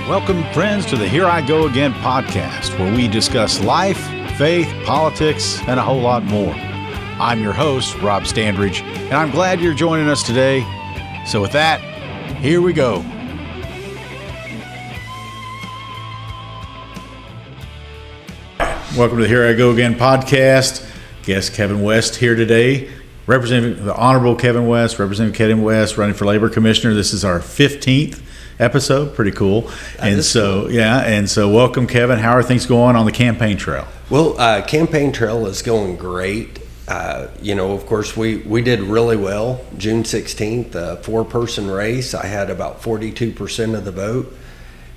Welcome, friends, to the Here I Go Again podcast, where we discuss life, faith, politics, and a whole lot more. I'm your host, Rob Standridge, and I'm glad you're joining us today. So with that, here we go. Welcome to the Here I Go Again podcast. Guest Kevin West here today, representing the Honorable Kevin West, Representative Kevin West, running for Labor Commissioner. This is our 15th episode. Pretty cool. And so welcome, Kevin. How are things going on the campaign trail? Well, campaign trail is going great. Of course, we did really well. June 16th, a 4-person race. I had about 42% of the vote.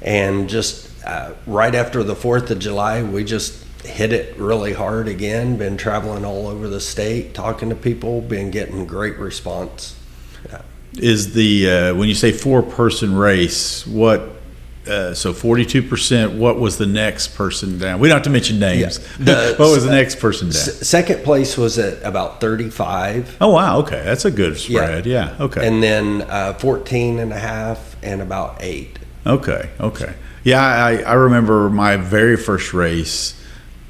And just right after the 4th of July, we just hit it really hard again. Been traveling all over the state, talking to people, been getting great response. Is the when you say 4-person race, what? So 42%. What was the next person down? We don't have to mention names. Yeah. What was the next person down? Second place was at about 35. Oh wow, okay, that's a good spread. Yeah, okay. And then 14 and a half and about 8. Okay. Yeah, I remember my very first race.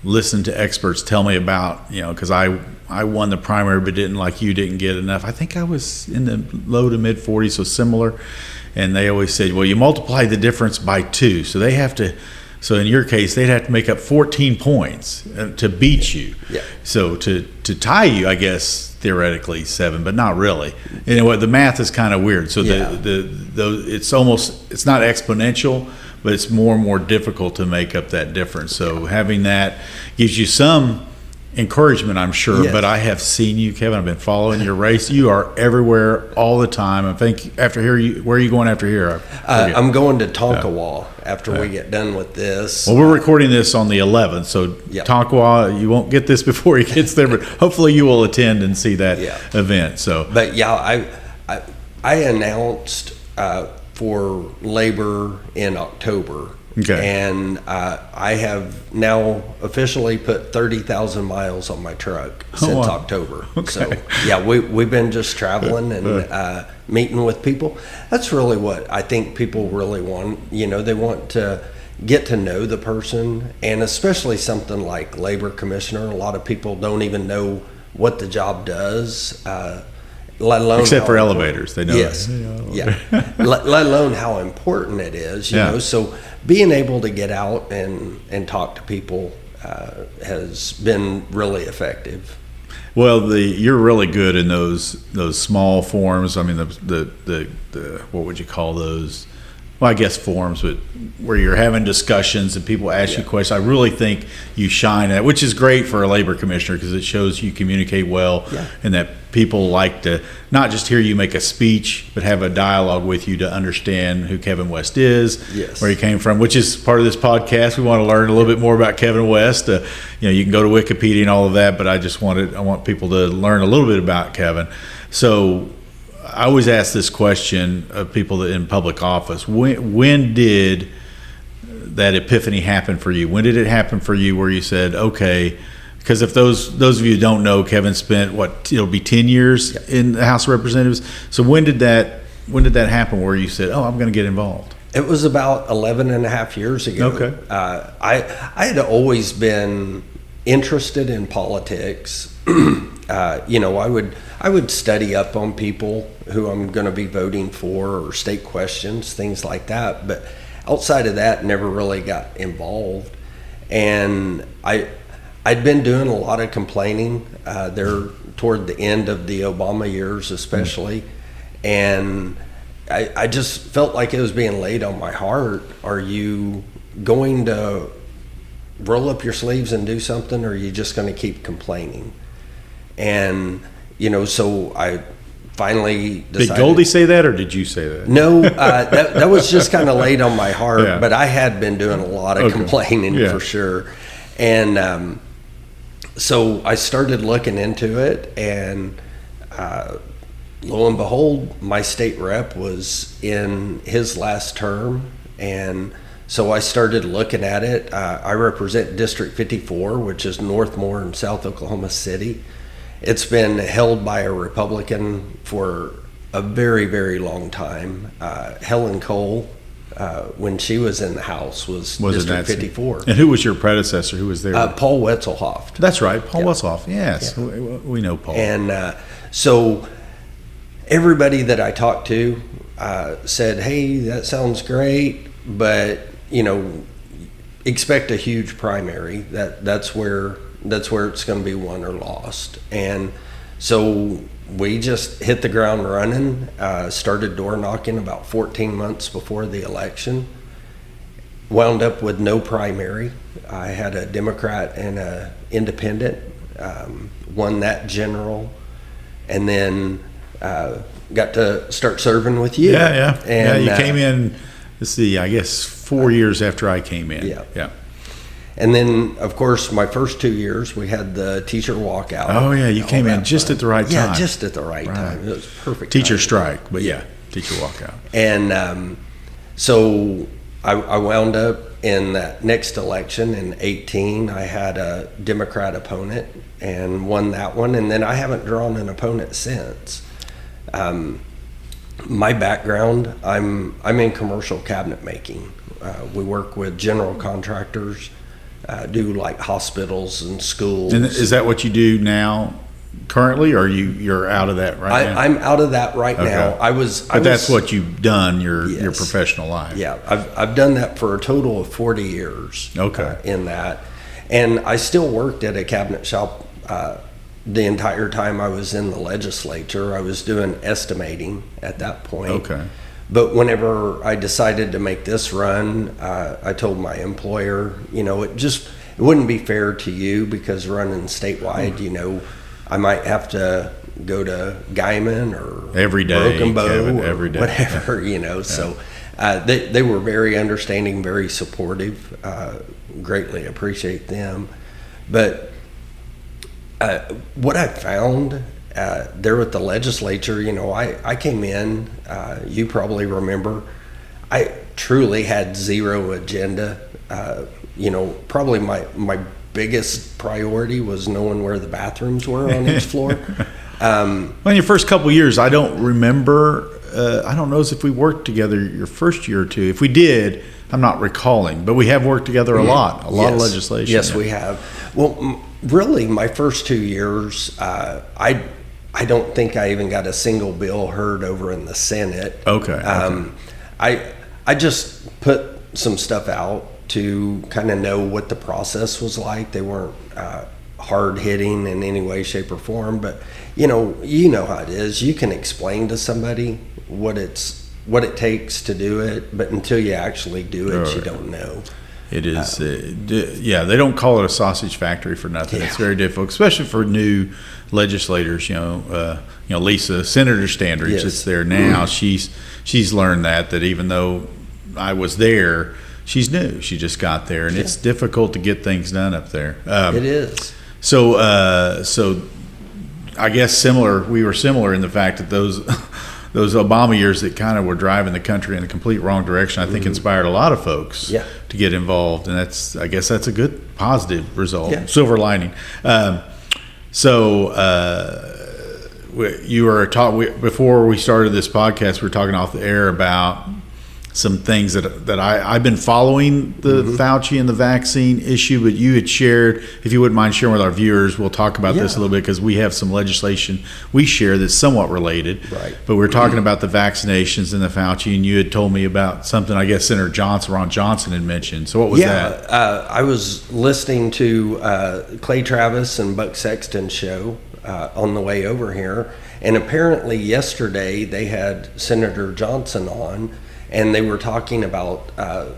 Listen to experts tell me about, because I won the primary but didn't get enough. I think I was in the low to mid 40s, so similar. And they always said, well, you multiply the difference by 2. So in your case, they'd have to make up 14 points to beat you. Yeah. So to tie you, I guess, theoretically 7, but not really. The math is kind of weird. So it's not exponential, but it's more and more difficult to make up that difference. So having that gives you some encouragement, I'm sure. Yes. But I have seen you, Kevin. I've been following your race. You are everywhere all the time. I think after here, where are you going after here? I'm going to Tonkawa after we get done with this. Well, we're recording this on the 11th, so Tonkawa, you won't get this before he gets there, but hopefully you will attend and see that event. So, but I announced for Labor in October. Okay. And I have now officially put 30,000 miles on my truck since October. Okay. So, we've been just traveling and meeting with people. That's really what I think people really want. They want to get to know the person, and especially something like Labor Commissioner. A lot of people don't even know what the job does. Let alone except for elevators, they know. Yes, let alone how important it is. You know, so being able to get out and talk to people has been really effective. Well, you're really good in those small forums. I mean, the what would you call those? Well, I guess forums, but where you're having discussions and people ask you questions. I really think you shine at, which is great for a labor commissioner because it shows you communicate well and that people like to not just hear you make a speech, but have a dialogue with you to understand who Kevin West is, where he came from, which is part of this podcast. We want to learn a little bit more about Kevin West. You can go to Wikipedia and all of that, but I want people to learn a little bit about Kevin. So I always ask this question of people in public office. When did that epiphany happen for you? When did it happen for you where you said, okay, because if those of you who don't know, Kevin spent it'll be 10 years in the House of Representatives. So when did that happen where you said, oh, I'm going to get involved? It was about 11 and a half years ago. Okay. I had always been interested in politics. I would study up on people who I'm going to be voting for or state questions, things like that. But outside of that, never really got involved. And I'd been doing a lot of complaining there toward the end of the Obama years, especially. And I just felt like it was being laid on my heart. Are you going to roll up your sleeves and do something, or are you just going to keep complaining? And so I finally decided. Did Goldie say that, or did you say that? No, that was just kind of laid on my heart. But I had been doing a lot of complaining for sure. And so I started looking into it, and lo and behold, my state rep was in his last term, and so I started looking at it. I represent District 54, which is Northmore in South Oklahoma City. It's been held by a Republican for a very, very long time. Helen Cole when she was in the House was Was it District that 54. And who was your predecessor? Who was there? Paul Wetzelhoff. That's right, Paul Yeah. Wetzelhoff. Yes, Yeah. we know Paul. And so everybody that I talked to said, hey, that sounds great, but, expect a huge primary. That's where it's going to be won or lost. And so we just hit the ground running, started door knocking about 14 months before the election, wound up with no primary. I had a Democrat and a independent, won that general, and then got to start serving with you. Yeah. And you came in, let's see, I guess 4 years after I came in. Yeah. And then, of course, my first 2 years, we had the teacher walkout. Oh, yeah, you All came in that just fun. at the right time. Yeah, just at the right time. It was perfect. Teacher timing. strike, but yeah, teacher walkout. And so I wound up in that next election in 18. I had a Democrat opponent and won that one. And then I haven't drawn an opponent since. My background, I'm in commercial cabinet making. We work with general contractors, do like hospitals and schools. And is that what you do now currently, or you're out of that right now? I'm out of that right Okay. now. But that's what you've done your Yes. professional life. Yeah, I've done that for a total of 40 years. Okay. In that, and I still worked at a cabinet shop the entire time I was in the legislature. I was doing estimating at that point. Okay. But whenever I decided to make this run, I told my employer, it wouldn't be fair to you because running statewide, I might have to go to Guyman or Every day, Broken Bow Kevin, or every day. whatever, So they were very understanding, very supportive. Greatly appreciate them. But what I found there with the legislature, I came in, you probably remember, I truly had zero agenda. Probably my biggest priority was knowing where the bathrooms were on each floor. Well, in your first couple of years, I don't remember. I don't know if we worked together your first year or two. If we did, I'm not recalling. But we have worked together a lot of legislation. Yes, we have. Well, really, my first 2 years, I don't think I even got a single bill heard over in the Senate. Okay. I just put some stuff out to kind of know what the process was like. They weren't hard hitting in any way, shape, or form, but you know how it is. You can explain to somebody what it takes to do it, but until you actually do it, you don't know. It is, they don't call it a sausage factory for nothing. Yeah. It's very difficult, especially for new legislators. Lisa, Senator Standridge, Yes. that's there now. She's learned that even though I was there, she's new. She just got there, and it's difficult to get things done up there. It is. So I guess we were similar in the fact that those Obama years that kind of were driving the country in the complete wrong direction, I think inspired a lot of folks to get involved. And I guess that's a good positive result, silver lining. You were before we started this podcast, we were talking off the air about some things that I've been following the Fauci and the vaccine issue, but you had shared, if you wouldn't mind sharing with our viewers, we'll talk about this a little bit because we have some legislation we share that's somewhat related. Right. But we're talking about the vaccinations and the Fauci, and you had told me about something I guess Senator Ron Johnson had mentioned. So what was that? I was listening to Clay Travis and Buck Sexton's show on the way over here, and apparently yesterday they had Senator Johnson on, and they were talking about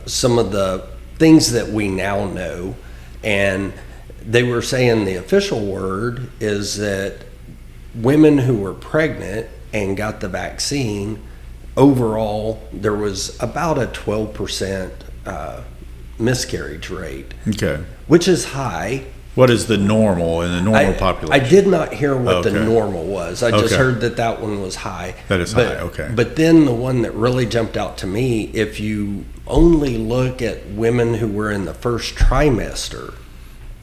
some of the things that we now know, and they were saying the official word is that women who were pregnant and got the vaccine, overall there was about a 12% miscarriage rate, which is high. What is the normal in the normal population? I did not hear what the normal was. I just Okay. heard that one was high. That is high, okay. But then the one that really jumped out to me, if you only look at women who were in the first trimester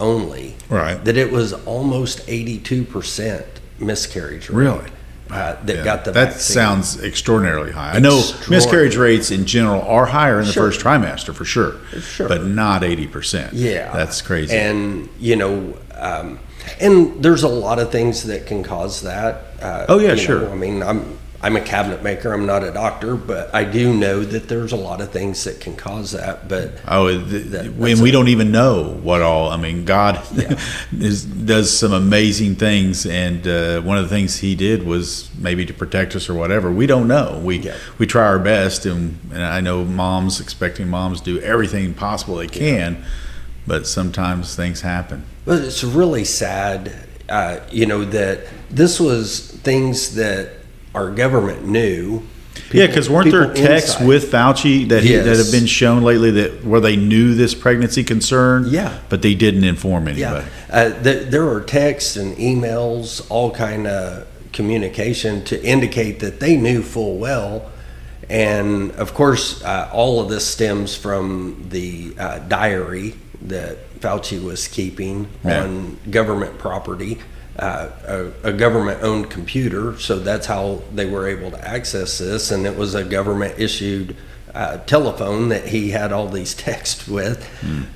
only, Right. that it was almost 82% miscarriage rate. Really? that Yeah. got the That vaccine. sounds extraordinarily high. I know miscarriage rates in general are higher in the Sure. first trimester for sure, Sure. but not 80%. Yeah, That's crazy. And and there's a lot of things that can cause that. Oh, yeah, you sure. know, I mean, I'm a cabinet maker. I'm not a doctor, but I do know that there's a lot of things that can cause that. But When we don't even know what all. I mean, God does some amazing things, and one of the things He did was maybe to protect us or whatever. We don't know. We try our best, and I know expecting moms do everything possible they can, but sometimes things happen. But it's really sad, that this was things that our government knew. Because weren't there People texts inside. with Fauci that that have been shown lately where they knew this pregnancy concern, but they didn't inform anybody. There were texts and emails, all kind of communication to indicate that they knew full well. And of course, all of this stems from the diary that Fauci was keeping on government property, a government-owned computer. So that's how they were able to access this. And it was a government-issued telephone that he had all these texts with.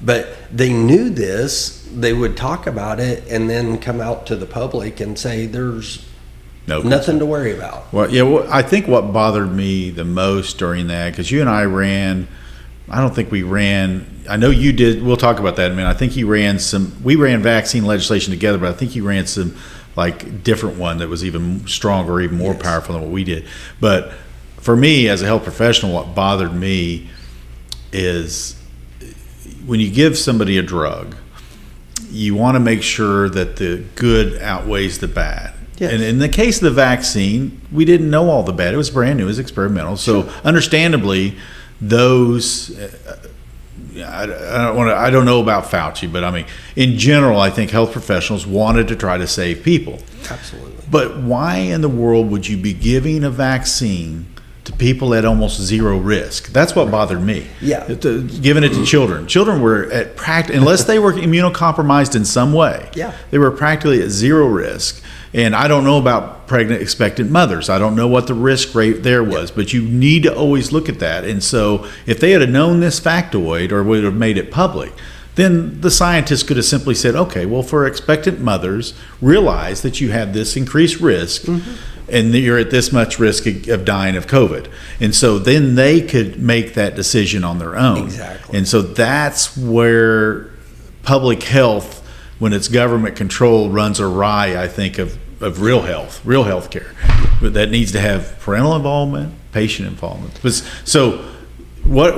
But they knew this. They would talk about it and then come out to the public and say, there's nothing to worry about. Well, I think what bothered me the most during that, because you and I ran, I don't think we ran, I know you did, we'll talk about that in a minute. I think we ran vaccine legislation together, but I think you ran some like different one that was even stronger, even more powerful than what we did. But for me, as a health professional, what bothered me is when you give somebody a drug, you want to make sure that the good outweighs the bad. Yes. And in the case of the vaccine, we didn't know all the bad. It was brand new. It was experimental. So understandably, those I don't know about Fauci, but I mean, in general, I think health professionals wanted to try to save people. Absolutely. But why in the world would you be giving a vaccine to people at almost zero risk? That's what bothered me. Yeah. Giving it to children. Children were at unless they were immunocompromised in some way. Yeah. They were practically at zero risk. And I don't know about pregnant, expectant mothers. I don't know what the risk rate there was, but you need to always look at that. And so if they had known this factoid or would have made it public, then the scientists could have simply said, okay, well, for expectant mothers, realize that you have this increased risk and you're at this much risk of dying of COVID. And so then they could make that decision on their own. Exactly. And so that's where public health, when it's government controlled, runs awry, I think, of real health care. But that needs to have parental involvement, patient involvement. So what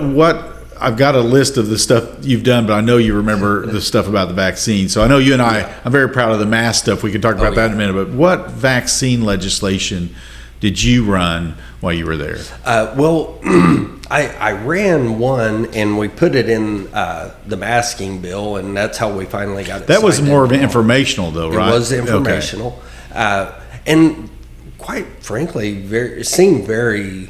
I've got a list of the stuff you've done, but I know you remember the stuff about the vaccine. So I know you and I'm very proud of the mask stuff. We can talk about that in a minute. But what vaccine legislation did you run while you were there? I ran one, and we put it in the masking bill, and that's how we finally got it. That was more of an informational, though, right? It was informational, and quite frankly, it seemed very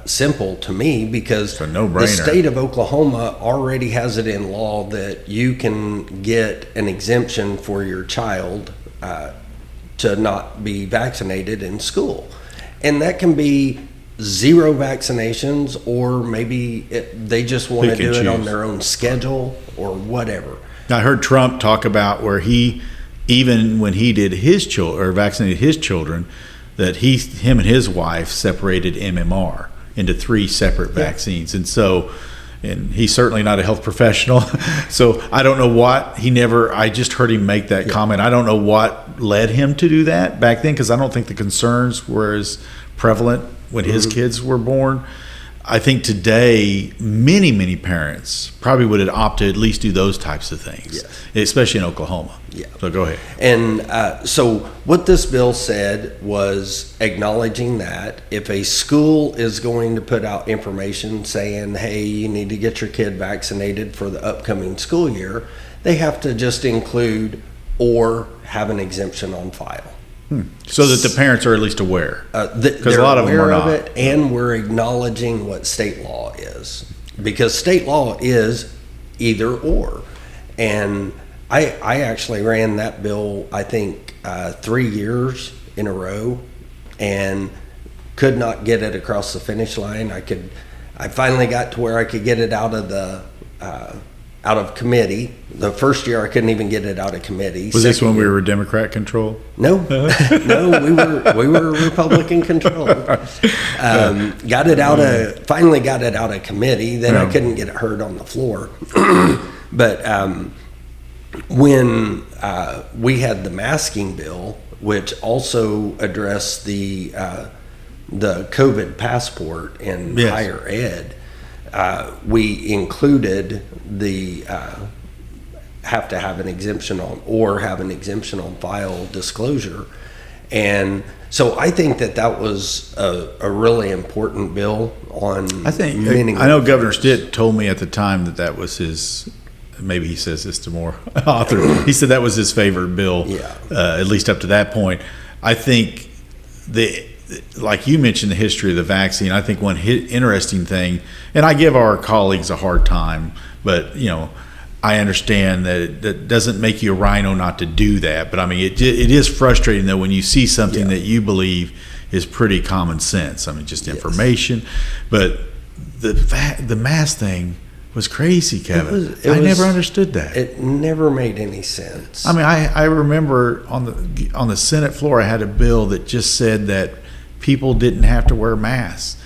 simple to me because the state of Oklahoma already has it in law that you can get an exemption for your child to not be vaccinated in school. And that can be 0 vaccinations, or maybe they just want to do it on their own schedule or whatever. I heard Trump talk about where even when he did his children or vaccinated his children, that him and his wife separated MMR into 3 separate vaccines. And he's certainly not a health professional. So I don't know what I just heard him make that comment. I don't know what led him to do that back then, because I don't think the concerns were as prevalent when his kids were born. I think today, many parents probably would opt to at least do those types of things, especially in Oklahoma. Yeah. So go ahead. And so what this bill said was acknowledging that if a school is going to put out information saying, hey, you need to get your kid vaccinated for the upcoming school year, they have to just include or have an exemption on file. So that the parents are at least aware. Because a lot of them are not. It, and we're acknowledging what state law is. Because state law is either or. And I actually ran that bill, I think, 3 years in a row. and could not get it across the finish line. I finally got to where I could get it out of committee. The first year I couldn't even get it out of committee. Was this when we were Democrat controlled? No, no, we were Republican controlled. Finally got it out of committee. Then I couldn't get it heard on the floor. But when we had the masking bill, which also addressed the COVID passport in higher ed, we included the have to have an exemption on file disclosure. And so I think that was a really important bill on I know Governor Stitt told me at the time that was his, maybe he says this to more authors, he said that was his favorite bill, at least up to that point. I think like you mentioned, the history of the vaccine, I think one interesting thing, and I give our colleagues a hard time, but I understand that it doesn't make you a rhino not to do that. But I mean, it is frustrating though when you see something that you believe is pretty common sense. I mean, just information. But the mask thing was crazy, Kevin. I never understood that. It never made any sense. I mean, I remember on the Senate floor, I had a bill that just said that people didn't have to wear masks.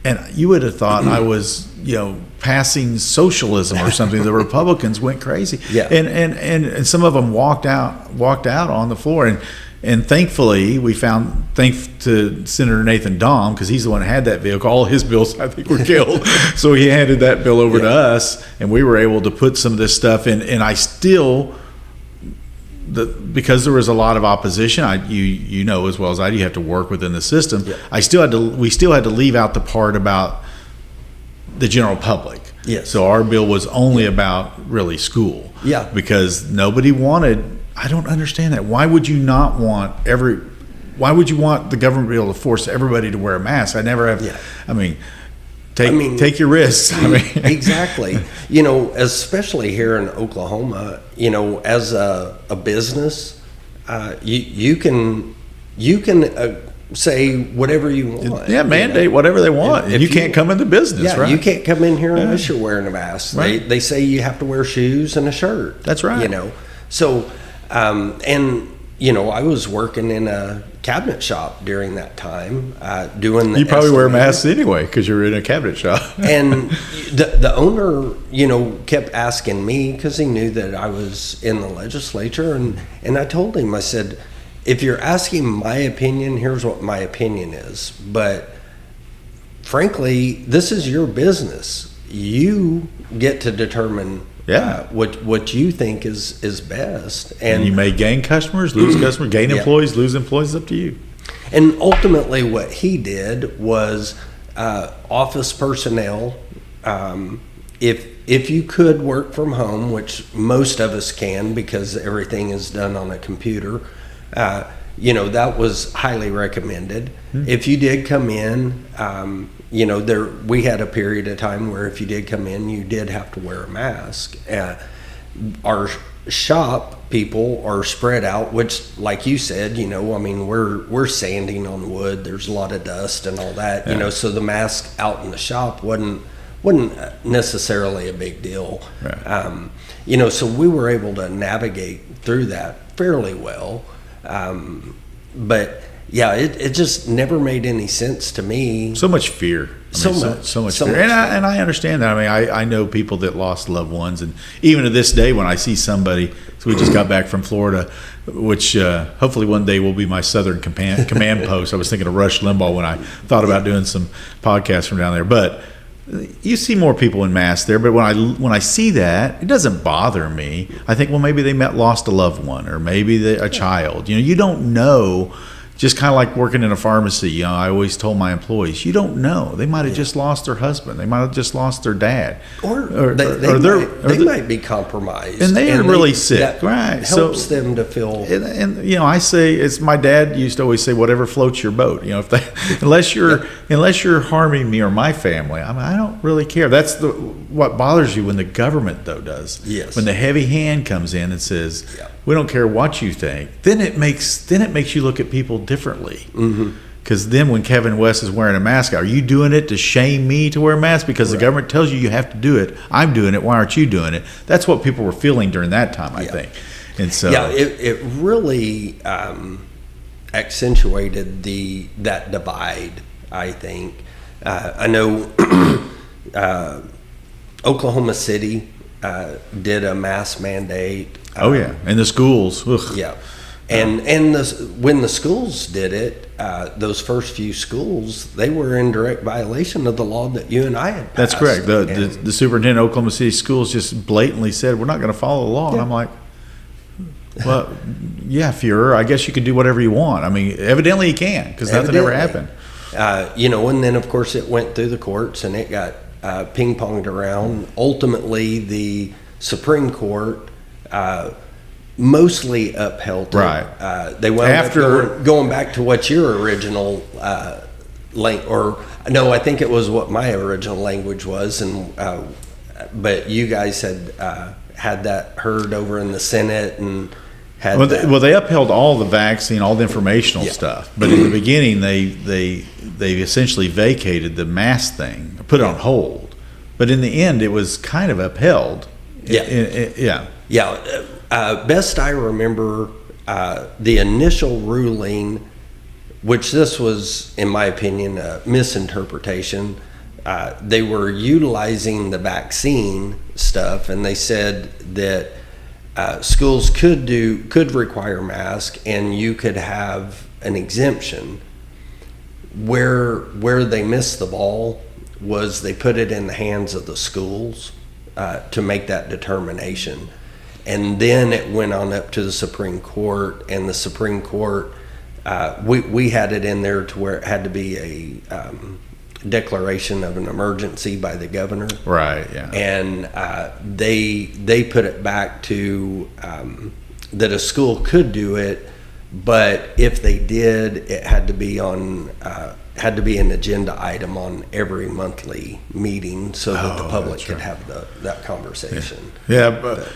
And you would have thought I was, passing socialism or something. The Republicans went crazy. Yeah. And some of them walked out on the floor. And thankfully, thanks to Senator Nathan Dahm, because he's the one who had that vehicle, all his bills, I think, were killed. So he handed that bill over to us, and we were able to put some of this stuff in. And I still, because there was a lot of opposition, you know as well as I do, you have to work within the system. Yeah. We still had to leave out the part about the general public. Yes. So our bill was only about really school. Yeah. Because nobody wanted. I don't understand that. Why would you want the government to be able to force everybody to wear a mask? I never have. Yeah. I mean, take your risks. I mean, exactly. Especially here in Oklahoma, as a business, you can say whatever you want. Yeah, mandate whatever they want. And you can't come into business, right? You can't come in here unless you're wearing a mask. Right. They say you have to wear shoes and a shirt. That's right. So, I was working in a cabinet shop during that time, doing the. You probably wear masks anyway because you're in a cabinet shop. And the owner, kept asking me because he knew that I was in the legislature, and I told him, I said, if you're asking my opinion, here's what my opinion is. But frankly, this is your business. You get to determine what you think is best. And you may gain customers, lose customers, gain employees, lose employees, up to you. And ultimately what he did was office personnel, if you could work from home, which most of us can because everything is done on a computer, that was highly recommended. Mm-hmm. If you did come in, we had a period of time where if you did come in, you did have to wear a mask. Our shop people are spread out, which, like you said, we're sanding on wood. There's a lot of dust and all that, so the mask out in the shop wasn't necessarily a big deal. Right. So we were able to navigate through that fairly well. But yeah, it just never made any sense to me. So much fear. So much fear. And I understand that. I mean, I know people that lost loved ones, and even to this day, when I see somebody, so we just got back from Florida, which hopefully one day will be my southern command post. I was thinking of Rush Limbaugh when I thought about doing some podcasts from down there, but you see more people in masks there. But when I see that, it doesn't bother me. I think, well, maybe they lost a loved one, or maybe a child. You don't know. Just kind of like working in a pharmacy, I always told my employees, you don't know. They might have just lost their husband. They might have just lost their dad. Or they might be compromised. And they're really sick. Right. Helps them to feel. And I say, it's my dad used to always say, whatever floats your boat. Unless you're harming me or my family, I don't really care. That's what bothers you when the government, though, does. Yes. When the heavy hand comes in and says, we don't care what you think, then it makes you look at people differently. Mm-hmm. Because then when Kevin West is wearing a mask, are you doing it to shame me to wear a mask? Because the government tells you have to do it. I'm doing it. Why aren't you doing it? That's what people were feeling during that time, I think. And so, yeah, it really accentuated that divide, I think. I know Oklahoma City did a mask mandate. in the schools. Ugh. Yeah. And when the schools did it, those first few schools, they were in direct violation of the law that you and I had passed. That's correct. The superintendent of Oklahoma City Schools just blatantly said, we're not going to follow the law. And I'm like, well, yeah, Fuhrer, I guess you can do whatever you want. I mean, evidently you can, because nothing ever happened. And then, of course, it went through the courts and it got ping-ponged around. Ultimately, the Supreme Court mostly upheld it. Right. They wound up going back to what your original I think it was what my original language was, but you guys had that heard over in the Senate and had. Well, they upheld all the vaccine, all the informational stuff, but in the beginning, they essentially vacated the mask thing, put it on hold. But in the end, it was kind of upheld. Yeah. Best I remember, the initial ruling, which this was, in my opinion, a misinterpretation. They were utilizing the vaccine stuff, and they said that schools could require masks, and you could have an exemption. Where they missed the ball was they put it in the hands of the schools to make that determination. And then it went on up to the Supreme Court, and the Supreme Court, we had it in there to where it had to be a declaration of an emergency by the governor. Right, yeah. And they put it back to that a school could do it, but if they did, it had to be an agenda item on every monthly meeting so that the public could have that conversation. Yeah, but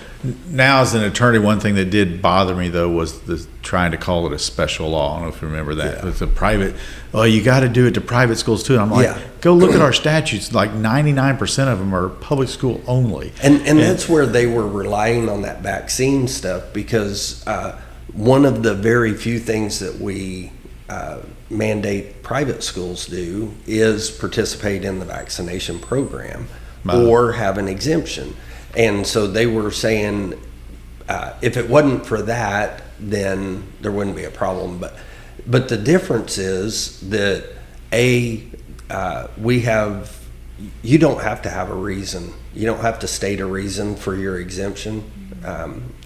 now as an attorney, one thing that did bother me though was trying to call it a special law. I don't know if you remember that. Yeah. It's a private. Oh, you got to do it to private schools too. And I'm like, go look at our statutes. Like 99% of them are public school only. And that's where they were relying on that vaccine stuff, because one of the very few things that we mandate private schools do is participate in the vaccination program or have an exemption. And so they were saying if it wasn't for that, then there wouldn't be a problem. But the difference is that you don't have to have a reason. You don't have to state a reason for your exemption.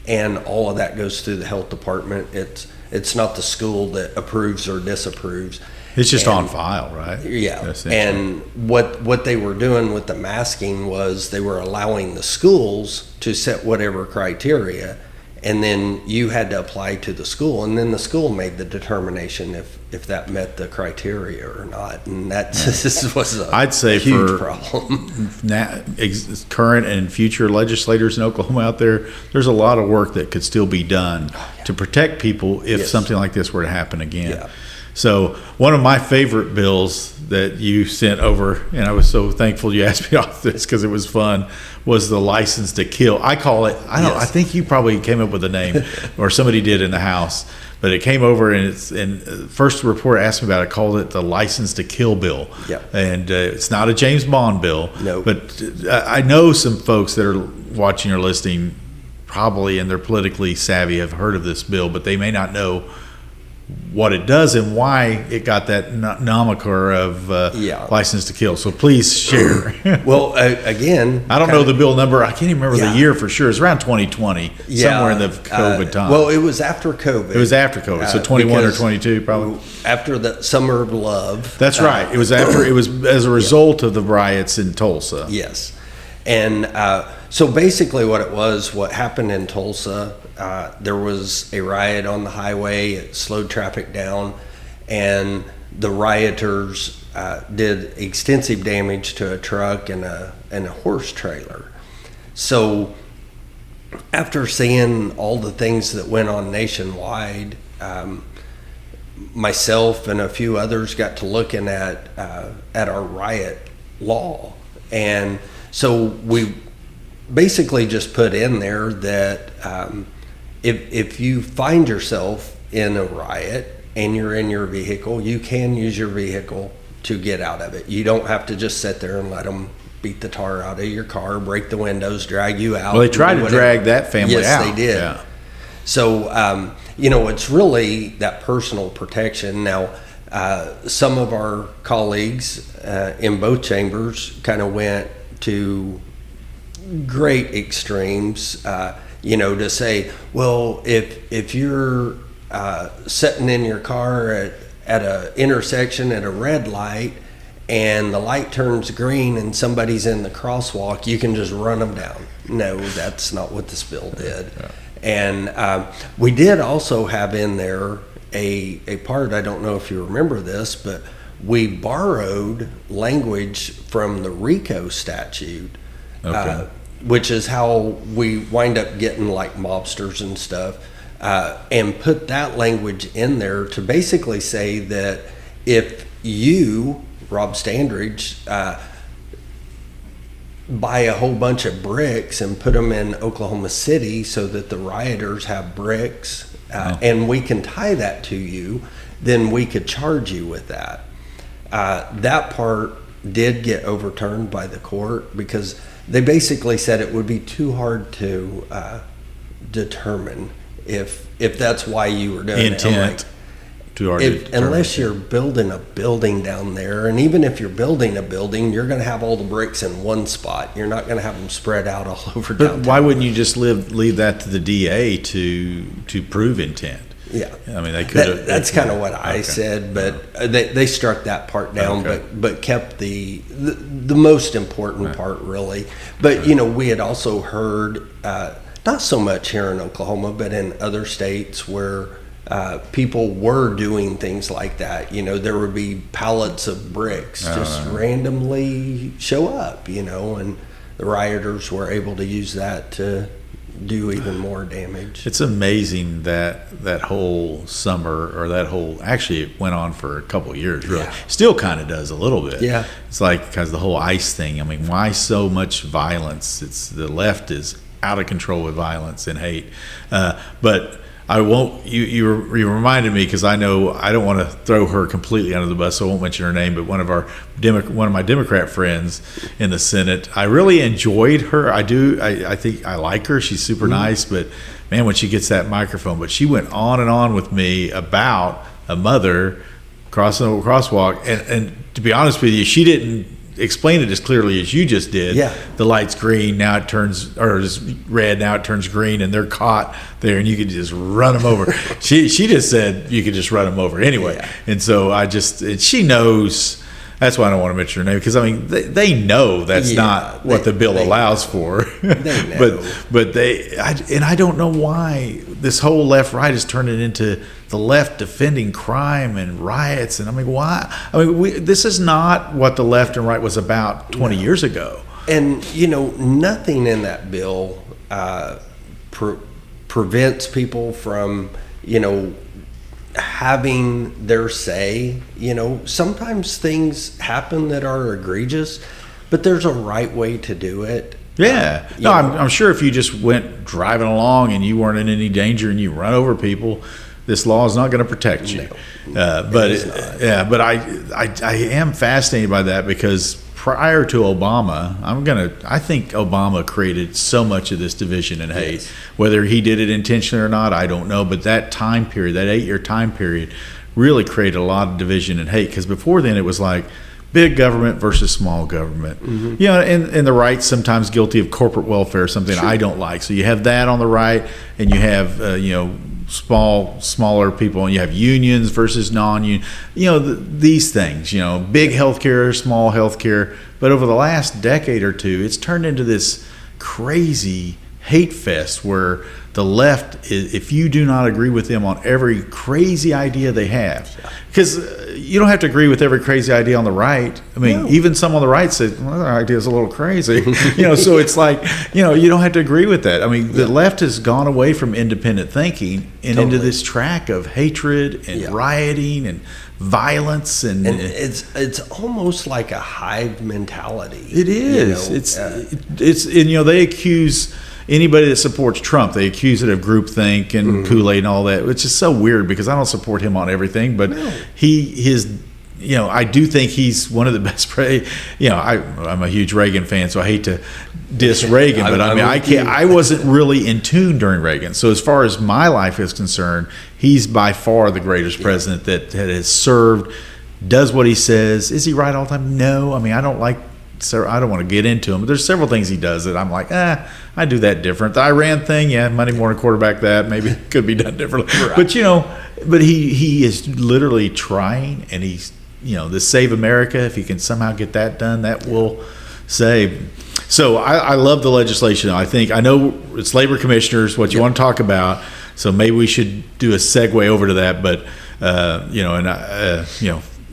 And all of that goes through the health department. It's not the school that approves or disapproves. It's just on file, right? Yeah. And what they were doing with the masking was they were allowing the schools to set whatever criteria, and then you had to apply to the school, and then the school made the determination if that met the criteria or not. And this was a huge problem. Current and future legislators in Oklahoma out there, there's a lot of work that could still be done to protect people if something like this were to happen again. Yeah. So one of my favorite bills that you sent over, and I was so thankful you asked me off this because it was fun, was the license to kill. I call it, I think you probably came up with a name or somebody did in the House, but it came over and first report asked me about it, called it the license to kill bill. Yeah. And it's not a James Bond bill, but I know some folks that are watching or listening probably, and they're politically savvy, have heard of this bill, but they may not know what it does and why it got that moniker of license to kill. So please share. Well, again, I don't know the bill number. I can't even remember the year for sure. It's around 2020, somewhere in the COVID time. Well, it was after COVID. It was after COVID, so 21 or 22 probably. After the Summer of Love. That's right. It was after. It was as a result of the riots in Tulsa. Yes, and so basically, what happened in Tulsa. There was a riot on the highway. It slowed traffic down, and the rioters did extensive damage to a truck and a horse trailer. So after seeing all the things that went on nationwide, myself and a few others got to looking at our riot law, and so we basically just put in there that if you find yourself in a riot and you're in your vehicle, you can use your vehicle to get out of it. You don't have to just sit there and let them beat the tar out of your car, break the windows, drag you out. Well, they tried to drag that family out. Yes, they did. Yeah. So, it's really that personal protection. Now, some of our colleagues in both chambers kind of went to great extremes, to say, well, if you're sitting in your car at a intersection at a red light and the light turns green and somebody's in the crosswalk, you can just run them down. No, that's not what this bill did. Yeah. And we did also have in there a part, I don't know if you remember this, but we borrowed language from the RICO statute, okay. Which is how we wind up getting like mobsters and stuff, and put that language in there to basically say that if you, Rob Standridge, buy a whole bunch of bricks and put them in Oklahoma City so that the rioters have bricks, and we can tie that to you, then we could charge you with that. That part did get overturned by the court because they basically said it would be too hard to determine if that's why you were doing intent. Unless you're building a building down there, and even if you're building a building, you're going to have all the bricks in one spot. You're not going to have them spread out all over downtown. But why wouldn't you just leave that to the DA to prove intent? Yeah, I mean they could have. That's kind of what I said, but they struck that part down, okay. but kept the most important part really. But we had also heard not so much here in Oklahoma, but in other states where people were doing things like that. There would be pallets of bricks just randomly show up, and the rioters were able to use that to do even more damage. It's amazing that whole summer, or actually it went on for a couple of years, really. Yeah. Still kind of does a little bit. Yeah. It's like, because the whole ICE thing, I mean, why so much violence? The left is out of control with violence and hate. But I won't. You reminded me, because I know I don't want to throw her completely under the bus, so I won't mention her name. But one of my Democrat friends in the Senate, I really enjoyed her. I do. I think I like her. She's super nice. But man, when she gets that microphone, but she went on and on with me about a mother crossing a crosswalk, and to be honest with you, she didn't explain it as clearly as you just did. Yeah. The light's green, now it turns, or it's red, now it turns green, and they're caught there, and you could just run them over. She just said you could just run them over anyway. Yeah. And so she knows. That's why I don't want to mention her name, because I mean they know that's not what the bill allows for. They know. but I don't know why this whole left-right is turning into the left defending crime and riots, and I mean why? I mean this is not what the left and right was about 20 years ago. And nothing in that bill prevents people from having their say. Sometimes things happen that are egregious, but there's a right way to do it. Yeah. No, I'm sure if you just went driving along and you weren't in any danger and you run over people, this law is not going to protect you. No, but I am fascinated by that, because prior to Obama, I think Obama created so much of this division and hate. Yes. Whether he did it intentionally or not, I don't know. But that time period, that 8-year time period, really created a lot of division and hate. Because before then, it was like big government versus small government. Mm-hmm. And the right's sometimes guilty of corporate welfare, something I don't like. So you have that on the right, and you have smaller people, and you have unions versus non-union. These things. Big healthcare, small healthcare. But over the last decade or two, it's turned into this crazy hate fest where the left, if you do not agree with them on every crazy idea they have, because you don't have to agree with every crazy idea on the right. I mean, even some on the right say, well, that idea is a little crazy. So it's like, you don't have to agree with that. I mean, the left has gone away from independent thinking and into this track of hatred and rioting and violence. And it's almost like a hive mentality. It is. It's they accuse anybody that supports Trump, they accuse it of groupthink and Kool-Aid and all that, which is so weird because I don't support him on everything, but I do think he's one of the best. I'm a huge Reagan fan, so I hate to diss Reagan, but I wasn't really in tune during Reagan. So as far as my life is concerned, he's by far the greatest president that has served, does what he says. Is he right all the time? No. I mean, I don't want to get into him, but there's several things he does that I'm like, I do that different. The Iran thing, Monday morning quarterback that, maybe it could be done differently. Right. But he is literally trying, and he's, this Save America, if he can somehow get that done, that will save. So I love the legislation. I know it's labor commissioners, what you want to talk about, so maybe we should do a segue over to that, but,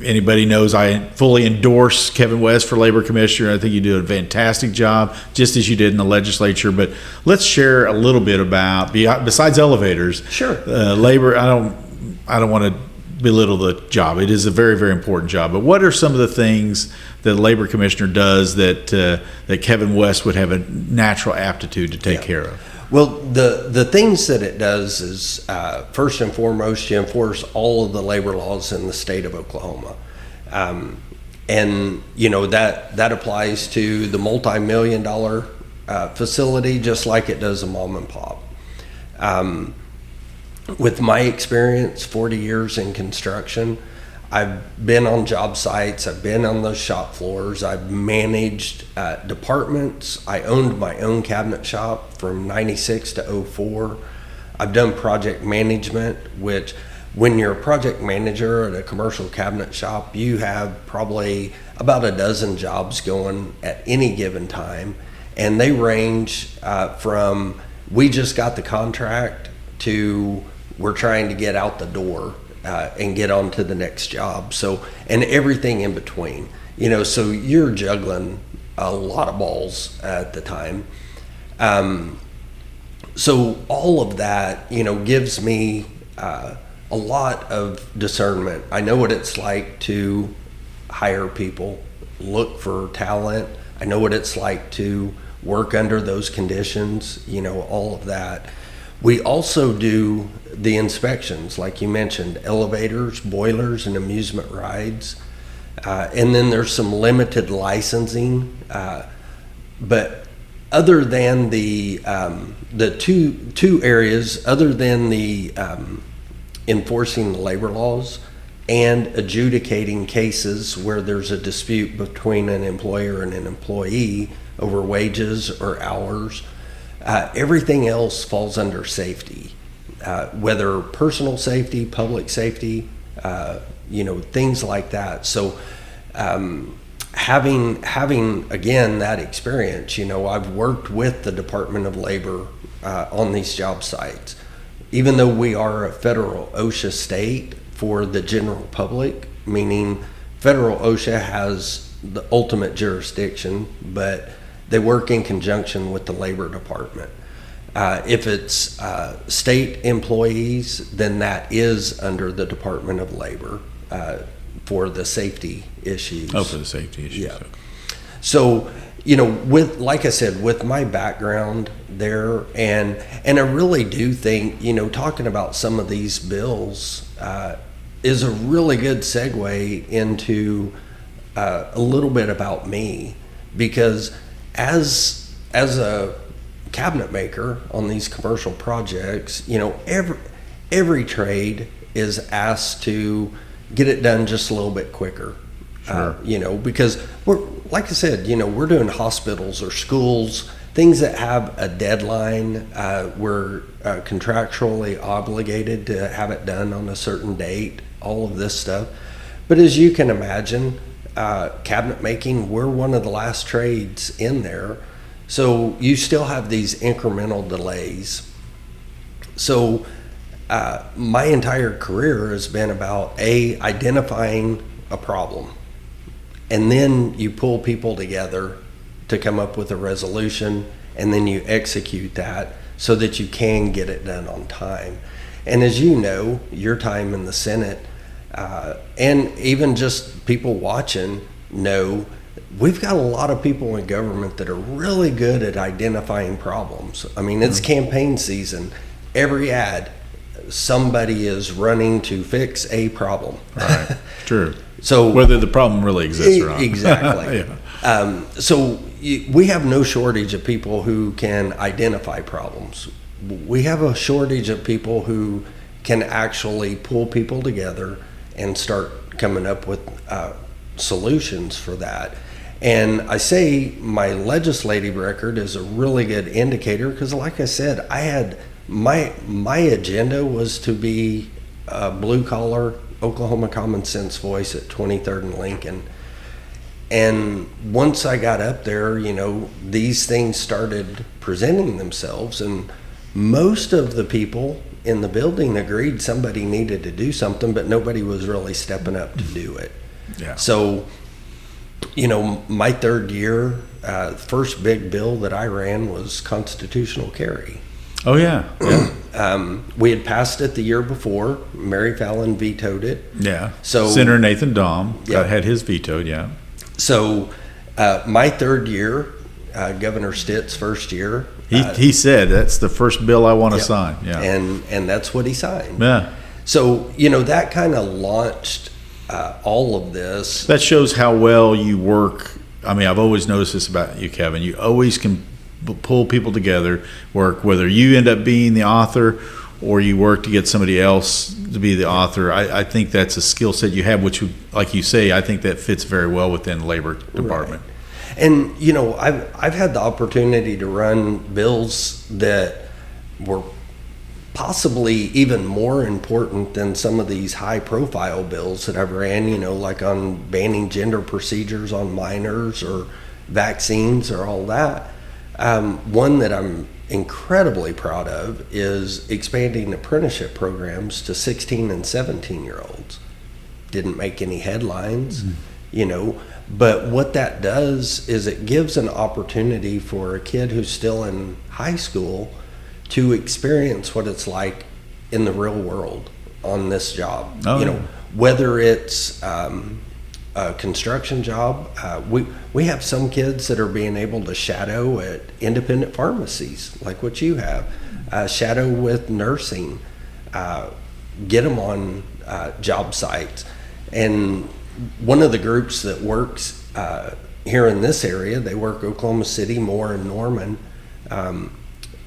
anybody knows I fully endorse Kevin West for labor commissioner. I think you do a fantastic job, just as you did in the legislature. But let's share a little bit about, besides elevators, labor. I don't want to belittle the job. It is a very, very important job. But what are some of the things that the labor commissioner does that Kevin West would have a natural aptitude to take care of? Well, the things that it does is, first and foremost, you enforce all of the labor laws in the state of Oklahoma. And, that applies to the multi-million-dollar facility just like it does a mom and pop. With my experience, 40 years in construction, I've been on job sites, I've been on those shop floors, I've managed departments, I owned my own cabinet shop from 96 to 04. I've done project management, which when you're a project manager at a commercial cabinet shop, you have probably about a dozen jobs going at any given time. And they range from we just got the contract to we're trying to get out the door and get on to the next job. So, and everything in between, so you're juggling a lot of balls at the time. So all of that, gives me a lot of discernment. I know what it's like to hire people, look for talent. I know what it's like to work under those conditions, all of that. We also do the inspections, like you mentioned, elevators, boilers, and amusement rides. And then there's some limited licensing. But other than the two areas, other than the enforcing the labor laws and adjudicating cases where there's a dispute between an employer and an employee over wages or hours, everything else falls under safety, whether personal safety, public safety, things like that. So having again that experience, I've worked with the Department of Labor on these job sites. Even though we are a federal OSHA state for the general public, meaning federal OSHA has the ultimate jurisdiction, but they work in conjunction with the Labor Department. If it's state employees, then that is under the Department of Labor for the safety issues. Oh, for the safety issues. Yeah. So, like I said, with my background there, and I really do think, talking about some of these bills is a really good segue into a little bit about me, because as a cabinet maker on these commercial projects, every trade is asked to get it done just a little bit quicker. Sure. Because we're, like I said, we're doing hospitals or schools, things that have a deadline. We're contractually obligated to have it done on a certain date, all of this stuff. But as you can imagine, cabinet making, we're one of the last trades in there. So you still have these incremental delays. So my entire career has been about identifying a problem, and then you pull people together to come up with a resolution, and then you execute that so that you can get it done on time. And as you know, your time in the Senate, and even just people watching know, we've got a lot of people in government that are really good at identifying problems. I mean, it's campaign season. Every ad, somebody is running to fix a problem. Right. True. So whether the problem really exists or not. Exactly. Yeah. So we have no shortage of people who can identify problems. We have a shortage of people who can actually pull people together and start coming up with solutions for that. And I say my legislative record is a really good indicator because, like I said, I had my agenda was to be a blue collar Oklahoma common sense voice at 23rd and Lincoln. And once I got up there, you know, these things started presenting themselves, and most of the people in the building agreed somebody needed to do something, but nobody was really stepping up to do it. Yeah. So, you know, my third year, first big bill that I ran was constitutional carry. Oh yeah. Yeah. We had passed it the year before. Mary Fallon vetoed it. Yeah. So Senator Nathan Dahm Yeah. had his vetoed. Yeah. So my third year, Governor Stitt's first year, He said that's the first bill I want to Yep. sign. Yeah. and that's what he signed. Yeah. So, you know, that kind of launched all of this. That shows how well you work. I mean, I've always noticed this about you, Kevin. You always can pull people together, work, whether you end up being the author or you work to get somebody else to be the author. I think that's a skill set you have, which, like you say, I think that fits very well within the Labor Department. Right. And, you know, I've had the opportunity to run bills that were possibly even more important than some of these high profile bills that I've ran, you know, like on banning gender procedures on minors or vaccines or all that. One that I'm incredibly proud of is expanding apprenticeship programs to 16 and 17-year-olds. Didn't make any headlines, you know, but what that does is it gives an opportunity for a kid who's still in high school to experience what it's like in the real world on this job. Oh, you know, yeah. whether it's a construction job, we have some kids that are being able to shadow at independent pharmacies like what you have, shadow with nursing, get them on job sites. And one of the groups that works here in this area, they work Oklahoma City, Moore, and Norman.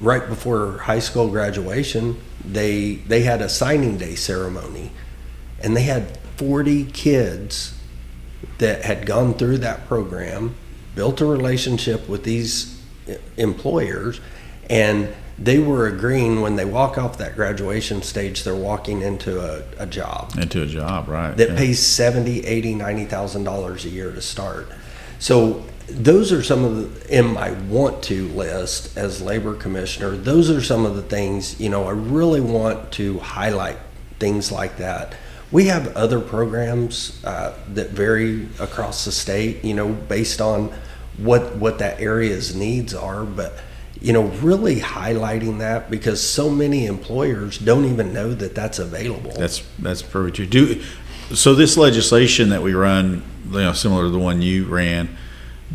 Right before high school graduation, they had a signing day ceremony, and they had 40 kids that had gone through that program, built a relationship with these employers, and they were agreeing when they walk off that graduation stage, they're walking into a job. Into a job, right. That yeah. pays $70,000, $80,000, $90,000 a year to start. So those are some of the, in my want to list as labor commissioner, those are some of the things, you know, I really want to highlight things like that. We have other programs that vary across the state, you know, based on what that area's needs are, but you know, really highlighting that because so many employers don't even know that that's available. That's perfect. So this legislation that we run, you know, similar to the one you ran,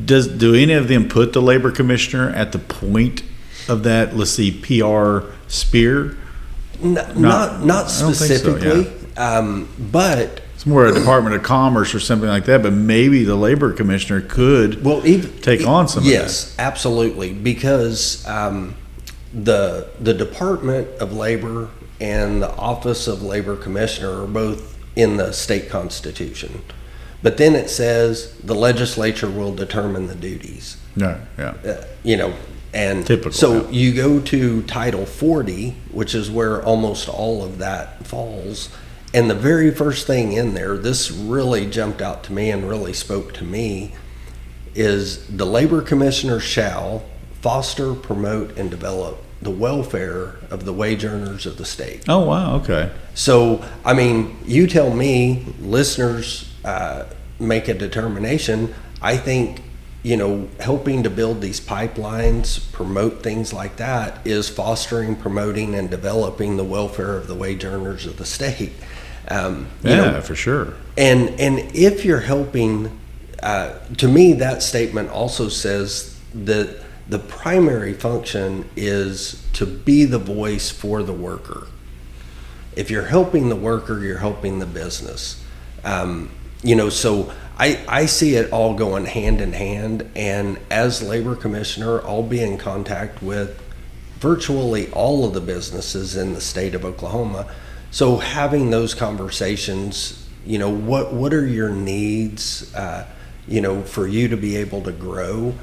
do any of them put the labor commissioner at the point of that? Let's see, PR spear. Not specifically, so, but it's more a Department of Commerce or something like that. But maybe the labor commissioner could take on some of that. Yes, absolutely, because the Department of Labor and the Office of Labor Commissioner are both in the state constitution. But then it says the legislature will determine the duties. Yeah. You know, and typical, so you go to Title 40, which is where almost all of that falls. And the very first thing in there, this really jumped out to me and really spoke to me, is the labor commissioner shall foster, promote, and develop the welfare of the wage earners of the state. Oh, wow. Okay. So, I mean, you tell me, listeners make a determination. I think, helping to build these pipelines, promote things like that is fostering, promoting, and developing the welfare of the wage earners of the state. For sure. And if you're helping, to me, that statement also says that the primary function is to be the voice for the worker. If you're helping the worker, you're helping the business. So I see it all going hand in hand. And as labor commissioner, I'll be in contact with virtually all of the businesses in the state of Oklahoma. So having those conversations, what are your needs, for you to be able to grow?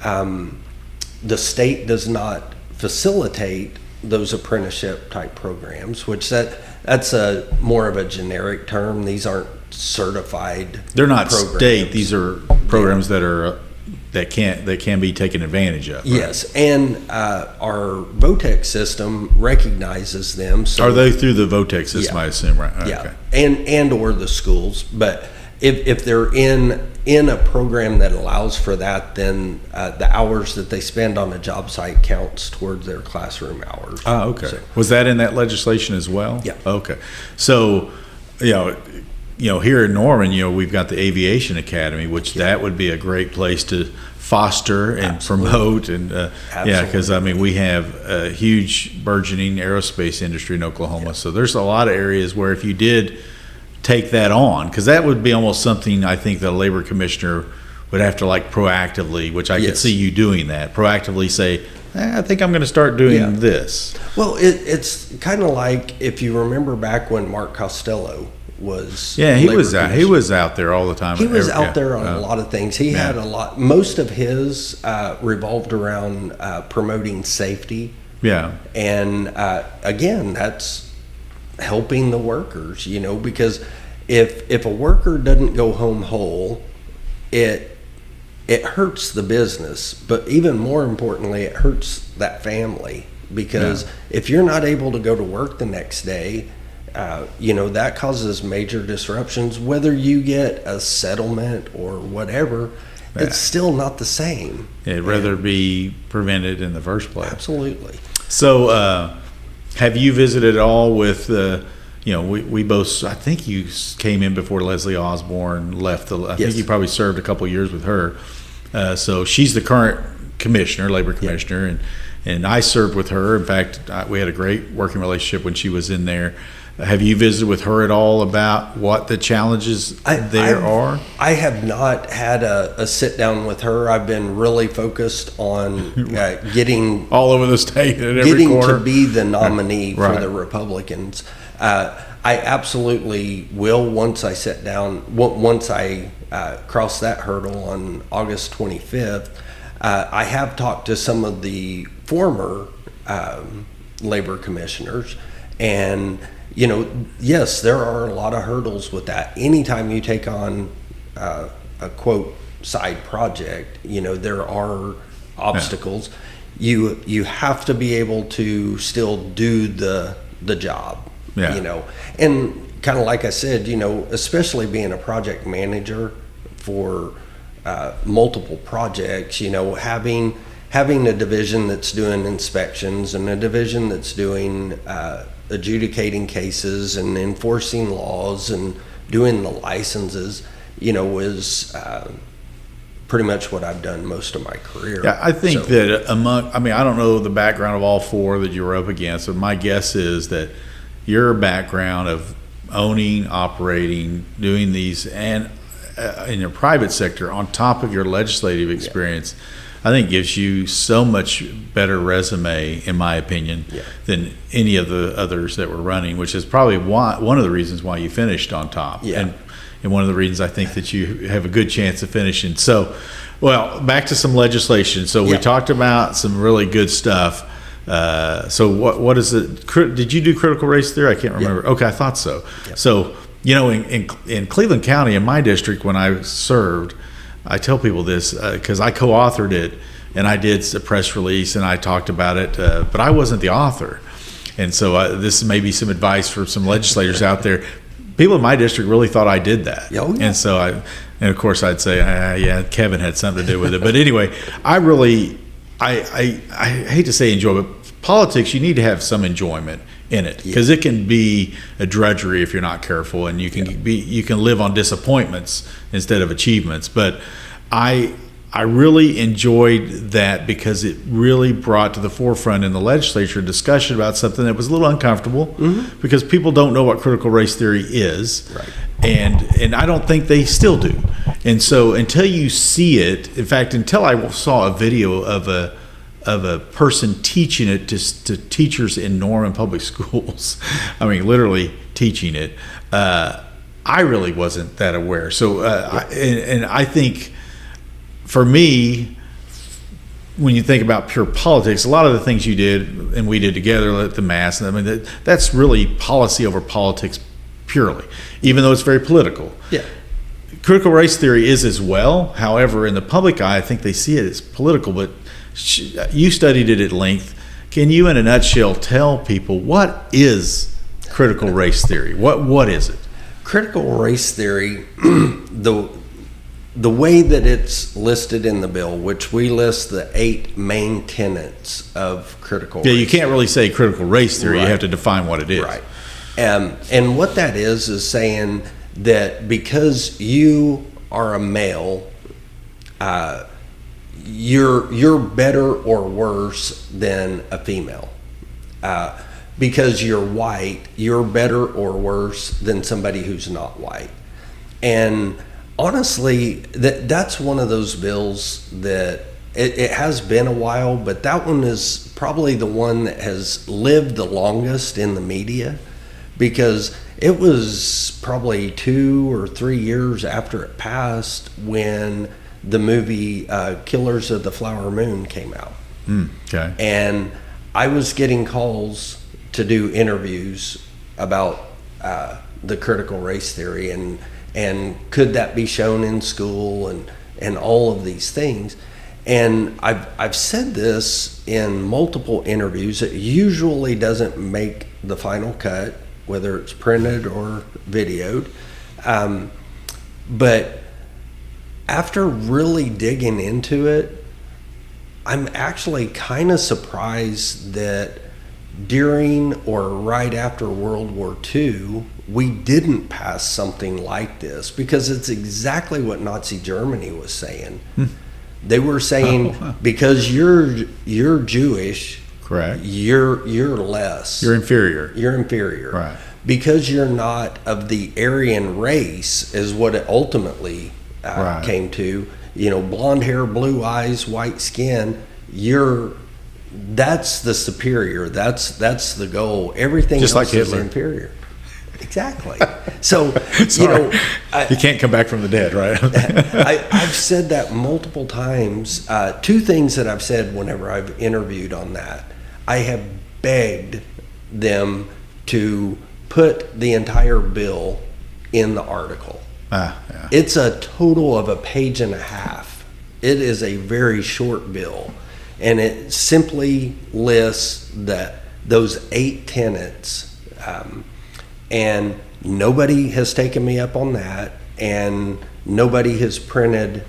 The state does not facilitate those apprenticeship type programs, which that's a more of a generic term. These aren't certified. They're not programs. state. These are programs that can be taken advantage of. Right? Yes, and our VOTEC system recognizes them. So are they through the VOTEC system? Yeah. I assume, right? Yeah, okay. and or the schools, but if they're in a program that allows for that, then the hours that they spend on a job site counts towards their classroom hours. Oh, okay. So, was that in that legislation as well? Yeah. Okay. So, here in Norman, we've got the Aviation Academy, which that would be a great place to foster and promote. And because we have a huge burgeoning aerospace industry in Oklahoma. So there's a lot of areas where if you did take that on, because that would be almost something I think the labor commissioner would have to proactively, which I could see you doing that, proactively say, I think I'm going to start doing this. Well, it's kind of like if you remember back when Mark Costello was he was out there all the time. He was out there on a lot of things. He had a lot. Most of his revolved around promoting safety. Yeah, and again, that's helping the workers. Because if a worker doesn't go home whole, it hurts the business. But even more importantly, it hurts that family, because if you're not able to go to work the next day, that causes major disruptions. Whether you get a settlement or whatever, it's still not the same. It'd rather be prevented in the first place. Absolutely. So, have you visited at all with we both, I think you came in before Leslie Osborne left. I think you probably served a couple of years with her. So she's the current commissioner, labor commissioner, and I served with her. In fact, we had a great working relationship when she was in there. Have you visited with her at all about what the challenges are? I have not had a sit down with her. I've been really focused on getting all over the state at every corner. To be the nominee for the Republicans. I absolutely will once I sit down. Once I cross that hurdle on August 25th. I have talked to some of the former labor commissioners, and yes, there are a lot of hurdles with that. Anytime you take on a quote side project, there are obstacles. You have to be able to still do the job. And kind of like I said, especially being a project manager for multiple projects, having a division that's doing inspections and a division that's doing adjudicating cases and enforcing laws and doing the licenses, is pretty much what I've done most of my career. Yeah, I think that I don't know the background of all four that you were up against, but my guess is that your background of owning, operating, doing these, and in your private sector on top of your legislative experience, I think gives you so much better resume, in my opinion, than any of the others that were running, which is probably one of the reasons why you finished on top. And one of the reasons I think that you have a good chance of finishing. So, back to some legislation. So we talked about some really good stuff. So what is it? Did you do critical race theory? I can't remember. Okay, I thought so. So, in Cleveland County, in my district, when I served, I tell people this because I co-authored it and I did a press release and I talked about it, but I wasn't the author. And so this may be some advice for some legislators out there. People in my district really thought I did that. Oh, yeah. And so and of course I'd say, yeah, Kevin had something to do with it. But anyway, I hate to say enjoy, but politics, you need to have some enjoyment in it, because it can be a drudgery if you're not careful, and you can live on disappointments instead of achievements. But I really enjoyed that because it really brought to the forefront in the legislature a discussion about something that was a little uncomfortable, because people don't know what critical race theory is, Right. and I don't think they still do. And so until you see it, in fact, until I saw a video of a person teaching it to teachers in Norman Public Schools, I mean, literally teaching it, I really wasn't that aware. So, and I think, for me, when you think about pure politics, a lot of the things you did and we did together, like the mass, I mean, that's really policy over politics purely, even though it's very political. Yeah. Critical race theory is as well. However, in the public eye, I think they see it as political, but you studied it at length. Can you, in a nutshell, tell people what is critical race theory? What is it? Critical race theory, the way that it's listed in the bill, which we list the 8 main tenets of critical race. Yeah, you can't really say critical race theory. Right. You have to define what it is. Right. And what that is saying that because you are a male, you're better or worse than a female. Because you're white, you're better or worse than somebody who's not white. And honestly, that's one of those bills that it has been a while, but that one is probably the one that has lived the longest in the media, because it was probably 2 or 3 years after it passed when the movie Killers of the Flower Moon came out. Okay. And I was getting calls to do interviews about the critical race theory and could that be shown in school and all of these things. And I've said this in multiple interviews. It usually doesn't make the final cut, whether it's printed or videoed. But after really digging into it, I'm actually kind of surprised that during or right after World War II, we didn't pass something like this, because it's exactly what Nazi Germany was saying. They were saying, because you're Jewish, correct, you're less. You're inferior. You're inferior. Right. Because you're not of the Aryan race, is what it ultimately Right. came to. You know, blonde hair, blue eyes, white skin. That's the superior. That's the goal. Everything Just else like is Hitler. inferior. Exactly. So Sorry. You can't come back from the dead, right? I've said that multiple times. 2 things that I've said whenever I've interviewed on that. I have begged them to put the entire bill in the article. Yeah. It's a total of 1.5 pages. It is a very short bill, and it simply lists those 8 tenets. And nobody has taken me up on that, and nobody has printed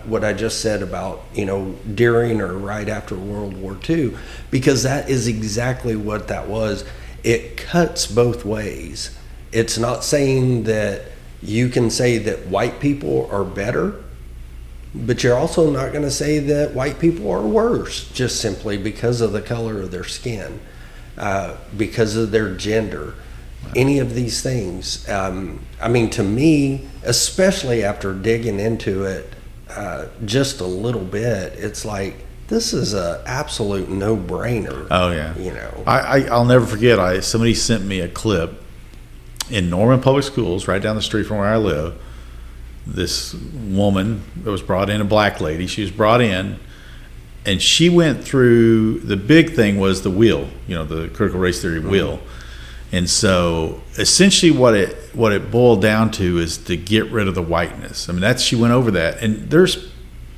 what I just said about, during or right after World War II, because that is exactly what that was. It cuts both ways. It's not saying that you can say that white people are better, but you're also not going to say that white people are worse just simply because of the color of their skin, because of their gender. Any of these things. I mean, to me, especially after digging into it just a little bit, it's like, this is a absolute no-brainer. Oh yeah. I'll never forget. Somebody sent me a clip in Norman Public Schools, right down the street from where I live. This woman that was brought in, a black lady. She was brought in, and she went through. The big thing was the wheel. The critical race theory wheel. And so essentially what it boiled down to is to get rid of the whiteness. I mean, she went over that. And there's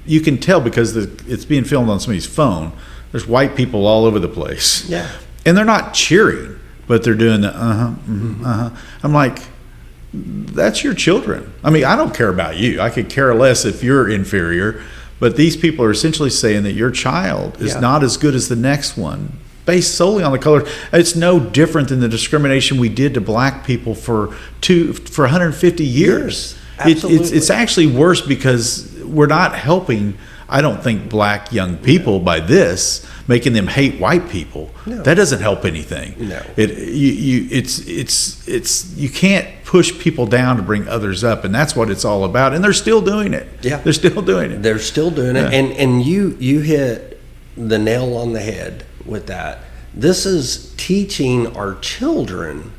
you can tell because it's being filmed on somebody's phone. There's white people all over the place. Yeah. And they're not cheering, but they're doing the I'm like, that's your children. I mean, I don't care about you. I could care less if you're inferior, but these people are essentially saying that your child is not as good as the next one, based solely on the color. It's no different than the discrimination we did to black people for 150 years. Absolutely. It's actually worse because we're not helping, I don't think, black young people by this, making them hate white people. No. That doesn't help anything. No. You can't push people down to bring others up, and that's what it's all about. And they're still doing it. Yeah. They're still doing it. They're still doing it. And you hit the nail on the head with that. This is teaching our children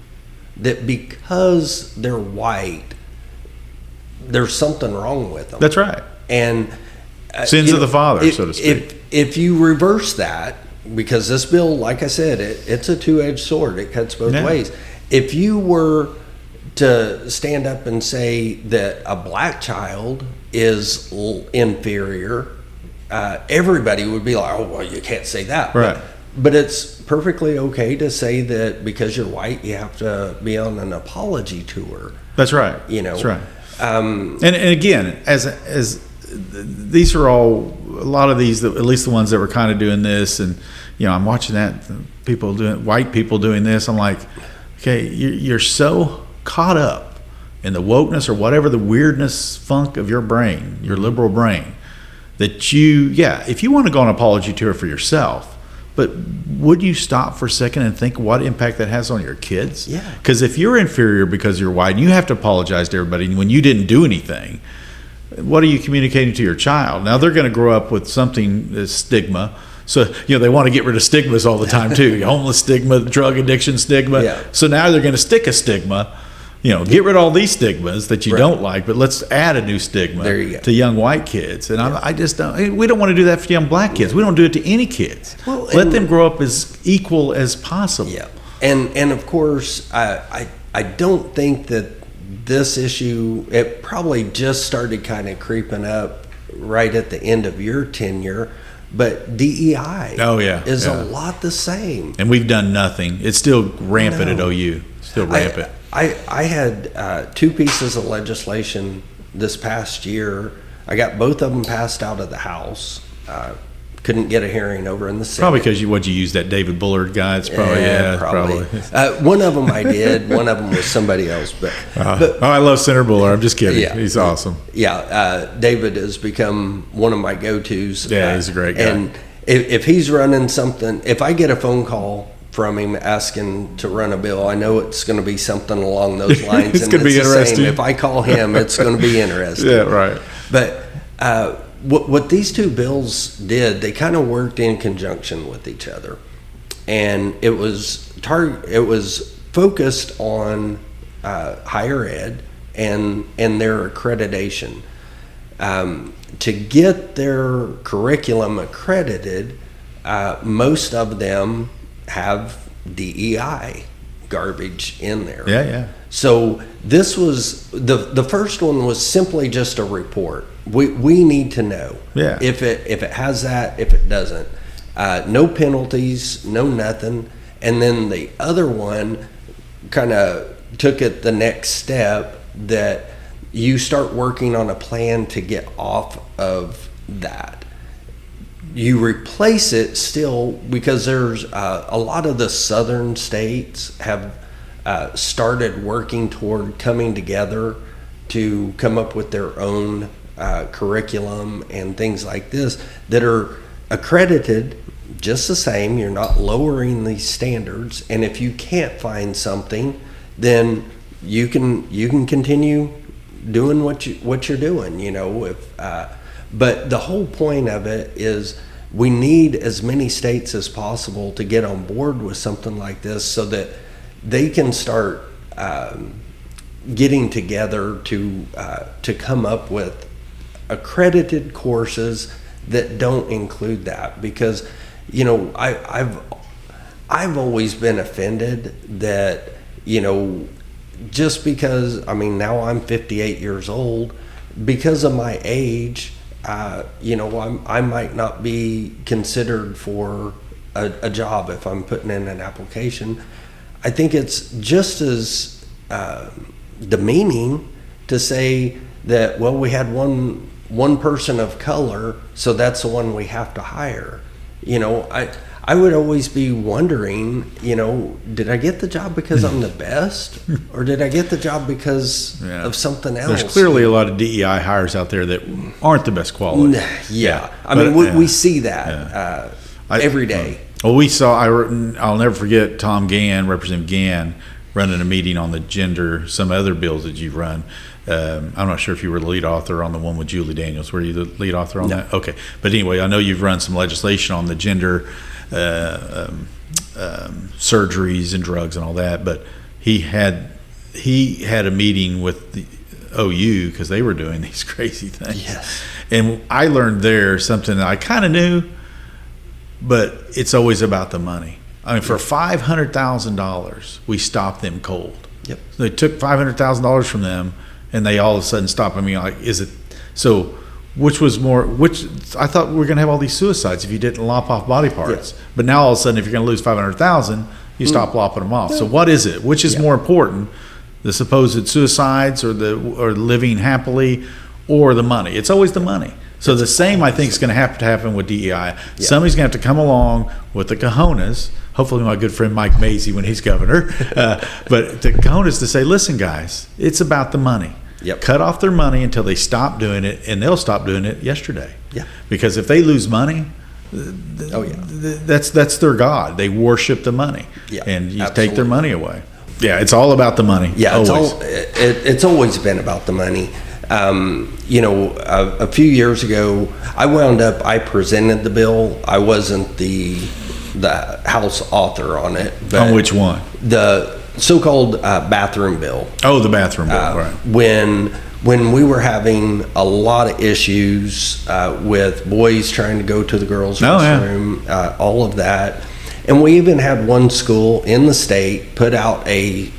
that because they're white, there's something wrong with them. That's right. And sins of the father, so to speak. If you reverse that, because this bill, like I said, it's a two-edged sword. It cuts both ways. If you were to stand up and say that a black child is inferior, everybody would be like, oh, well, you can't say that. Right. But it's perfectly okay to say that because you're white, you have to be on an apology tour. That's right. You know. That's right. And again, as these are all, a lot of these, at least the ones that were kind of doing this, and I'm watching that white people doing this. I'm like, okay, you're so caught up in the wokeness or whatever the weirdness funk of your brain, your liberal brain, that if you want to go on an apology tour for yourself, but would you stop for a second and think what impact that has on your kids? Yeah. Because if you're inferior because you're white and you have to apologize to everybody when you didn't do anything, what are you communicating to your child? Now they're going to grow up with something that's stigma. So, they want to get rid of stigmas all the time too. Homeless stigma, drug addiction stigma. Yeah. So now they're going to stick a stigma. Get rid of all these stigmas that you don't like, but let's add a new stigma to young white kids. And I just don't. We don't want to do that for young black kids. We don't do it to any kids. Well, let them grow up as equal as possible. Yeah, and of course, I don't think that this issue, it probably just started kind of creeping up right at the end of your tenure. But DEI is a lot the same. And we've done nothing. It's still rampant at OU. Still rampant. I had two pieces of legislation this past year. I got both of them passed out of the House. Couldn't get a hearing over in the Senate. Probably because you used that David Bullard guy. It's probably. One of them I did. One of them was somebody else. But I love Senator Bullard. I'm just kidding. Yeah, he's awesome. Yeah, David has become one of my go-tos. Yeah, he's a great guy. And if he's running something, if I get a phone call from him asking to run a bill, I know it's going to be something along those lines. It's going to be interesting. If I call him, it's going to be interesting. Yeah, right. But what these two bills did, they kind of worked in conjunction with each other, and it was focused on higher ed and their accreditation. To get their curriculum accredited, most of them have DEI garbage in there. Yeah. So this was the first one was simply just a report. We need to know if it has that, if it doesn't. No penalties, no nothing. And then the other one kind of took it the next step, that you start working on a plan to get off of that. You replace it still, because there's a lot of the southern states have started working toward coming together to come up with their own curriculum and things like this that are accredited just the same. You're not lowering these standards, and if you can't find something, then you can continue doing what you're doing. But the whole point of it is we need as many states as possible to get on board with something like this, so that they can start getting together to come up with accredited courses that don't include that. Because I've always been offended that just because, now I'm 58 years old, because of my age, I might not be considered for a job if I'm putting in an application. I think it's just as demeaning to say that, well, we had one person of color, so that's the one we have to hire. I would always be wondering, did I get the job because I'm the best, or did I get the job because of something else? There's clearly a lot of DEI hires out there that aren't the best quality. Yeah. I mean, we see that every day. Well, I'll never forget Tom Gann, Representative Gann, running a meeting on the gender, some other bills that you've run. I'm not sure if you were the lead author on the one with Julie Daniels. Were you the lead author on that? Okay. But anyway, I know you've run some legislation on the gender surgeries and drugs and all that. But he had a meeting with the OU because they were doing these crazy things. Yes. And I learned there something that I kind of knew, but it's always about the money. I mean, for $500,000, we stopped them cold. Yep. They took $500,000 from them, and they all of a sudden stopped. I mean, like, is it so? Which was more? Which I thought we were going to have all these suicides if you didn't lop off body parts. Yeah. But now all of a sudden, if you're going to lose $500,000, you stop lopping them off. Yeah. So what is it? Which is more important? The supposed suicides, or living happily, or the money? It's always the money. So the same, I think, is going to have to happen with DEI. Yeah. Somebody's going to have to come along with the cojones. Hopefully my good friend Mike Mazie when he's governor. But the cojones to say, listen, guys, it's about the money. Yep. Cut off their money until they stop doing it, and they'll stop doing it yesterday. Yeah. Because if they lose money, that's their God. They worship the money. Yeah, and you absolutely. take their money away. Yeah, it's all about the money. Yeah, always. It's always been about the money. A few years ago, I presented the bill. I wasn't the House author on it. But on which one? The so-called bathroom bill. Oh, the bathroom bill, right. When we were having a lot of issues with boys trying to go to the girls' restroom, all of that. And we even had one school in the state put out an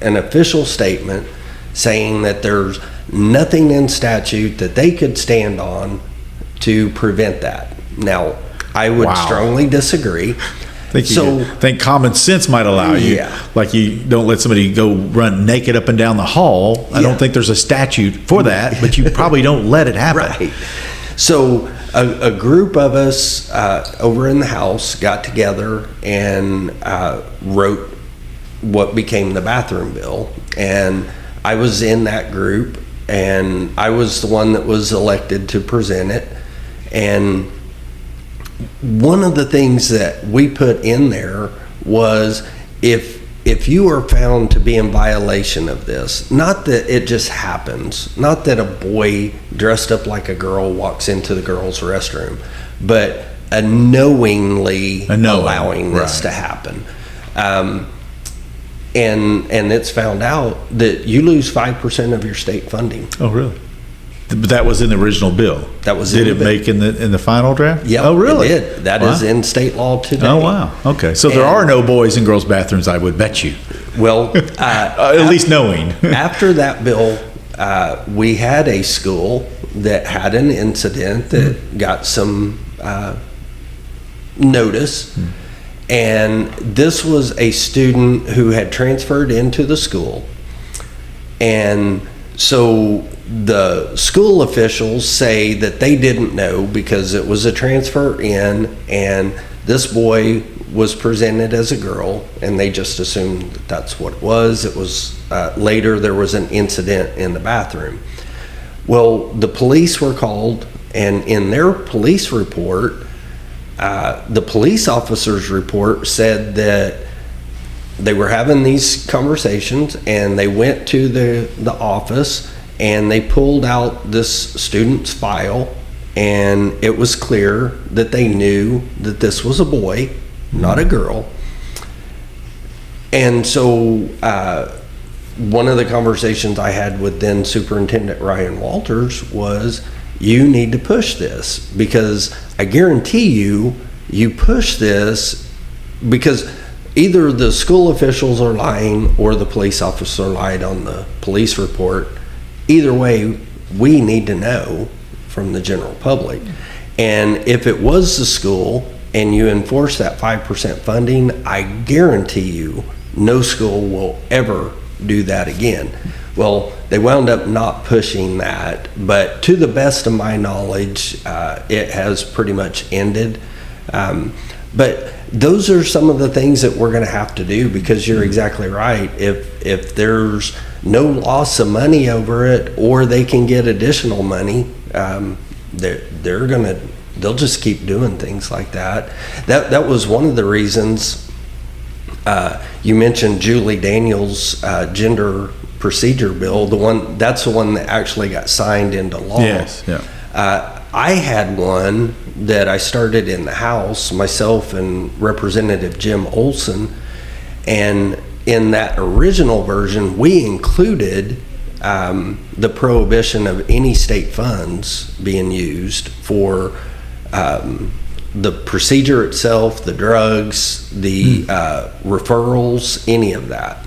official statement saying that there's nothing in statute that they could stand on to prevent that. Now, I would strongly disagree. I think common sense might allow you. Yeah. Like you don't let somebody go run naked up and down the hall. I don't think there's a statute for that, but you probably don't let it happen. Right. So a group of us over in the House got together and wrote what became the bathroom bill. And I was in that group, and I was the one that was elected to present it. And one of the things that we put in there was if you are found to be in violation of this, not that it just happens, not that a boy dressed up like a girl walks into the girls' restroom, but knowingly allowing this to happen. And it's found out that you lose 5% of your state funding. Oh, really? But that was in the original bill. That was. Did it make in the final draft? Yeah. Oh, really? It did. That is in state law today. Oh, wow. Okay. So there are no boys in girls' bathrooms, I would bet you. Well, at least knowing. After that bill, we had a school that had an incident that got some notice. And this was a student who had transferred into the school. And so the school officials say that they didn't know because it was a transfer in, and this boy was presented as a girl, and they just assumed that that's what it was. It was later there was an incident in the bathroom. Well, the police were called, and in their police report, the police officer's report said that they were having these conversations, and they went to the office and they pulled out this student's file, and it was clear that they knew that this was a boy, not a girl. And so one of the conversations I had with then Superintendent Ryan Walters was, you need to push this, because I guarantee you push this because either the school officials are lying or the police officer lied on the police report. Either way, we need to know from the general public. And if it was the school and you enforce that 5% funding, I guarantee you no school will ever do that again. Well, they wound up not pushing that, but to the best of my knowledge, it has pretty much ended. But those are some of the things that we're going to have to do, because you're exactly right. If there's no loss of money over it, or they can get additional money, they'll just keep doing things like that. That was one of the reasons. You mentioned Julie Daniels' gender procedure bill. That's the one that actually got signed into law. Yes. Yeah. I had one that I started in the House, myself and Representative Jim Olson, and in that original version, we included the prohibition of any state funds being used for the procedure itself, the drugs, the referrals, any of that.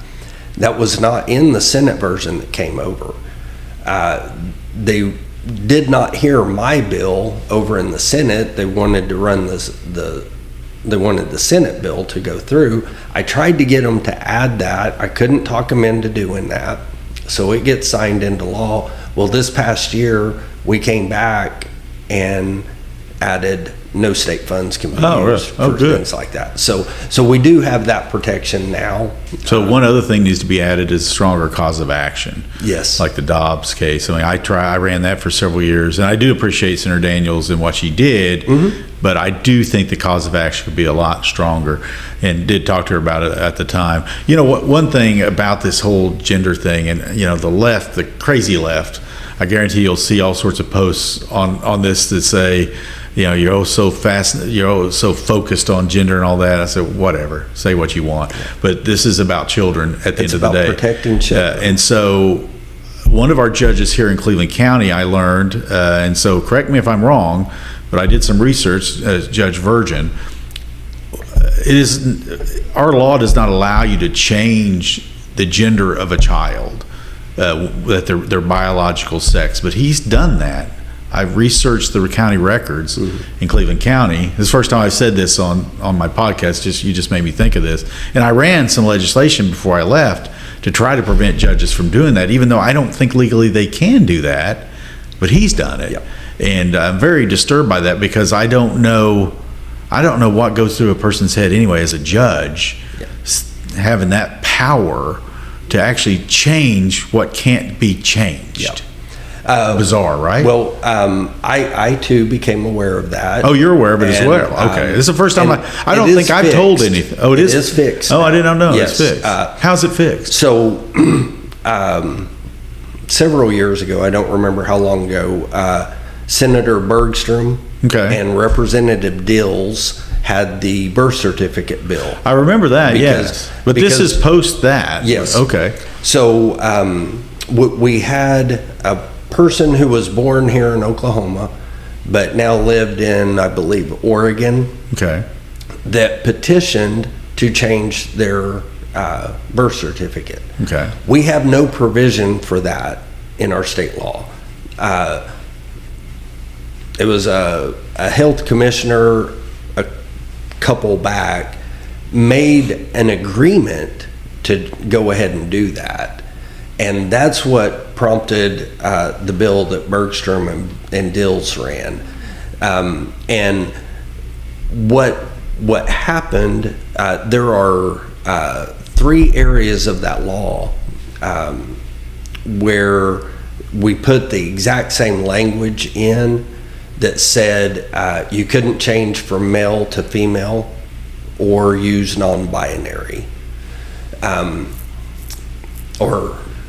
That was not in the Senate version that came over. They did not hear my bill over in the Senate. They wanted to run they wanted the Senate bill to go through. I tried to get them to add that. I couldn't talk them into doing that. So it gets signed into law. Well, this past year, we came back and added no state funds can be used for things like that. So we do have that protection now. So one other thing needs to be added is stronger cause of action. Yes. Like the Dobbs case. I mean, I ran that for several years, and I do appreciate Senator Daniels and what she did, but I do think the cause of action could be a lot stronger, and did talk to her about it at the time. You know, one thing about this whole gender thing, and, you know, the left, the crazy left, I guarantee you'll see all sorts of posts on this that say, you know, you're so focused on gender and all that. I said, whatever, say what you want. But this is about children at the end of the day. It's about protecting children. And so one of our judges here in Cleveland County, I learned, and so correct me if I'm wrong, but I did some research, Judge Virgin, our law does not allow you to change the gender of a child, that their biological sex, but he's done that. I've researched the county records in Cleveland County. This is the first time I've said this on my podcast. You just made me think of this. And I ran some legislation before I left to try to prevent judges from doing that, even though I don't think legally they can do that. But he's done it. Yep. And I'm very disturbed by that, because I don't know what goes through a person's head anyway as a judge, having that power to actually change what can't be changed. Yep. Bizarre, right? Well, I too became aware of that. Oh, you're aware of it as well. Okay, this is the first time I don't think I've told anything. Oh, it is fixed. Oh, I didn't know. Yes. It's fixed. How's it fixed? So, several years ago, I don't remember how long ago, Senator Bergstrom and Representative Dills had the birth certificate bill. I remember that, yes. But this is post that. Yes. Okay. So we had a person who was born here in Oklahoma, but now lived in, I believe, Oregon. Okay. That petitioned to change their birth certificate. Okay. We have no provision for that in our state law. It was a health commissioner a couple back made an agreement to go ahead and do that. And that's what prompted the bill that Bergstrom and Dills ran. And what happened, there are 3 areas of that law where we put the exact same language in that said you couldn't change from male to female or use non-binary.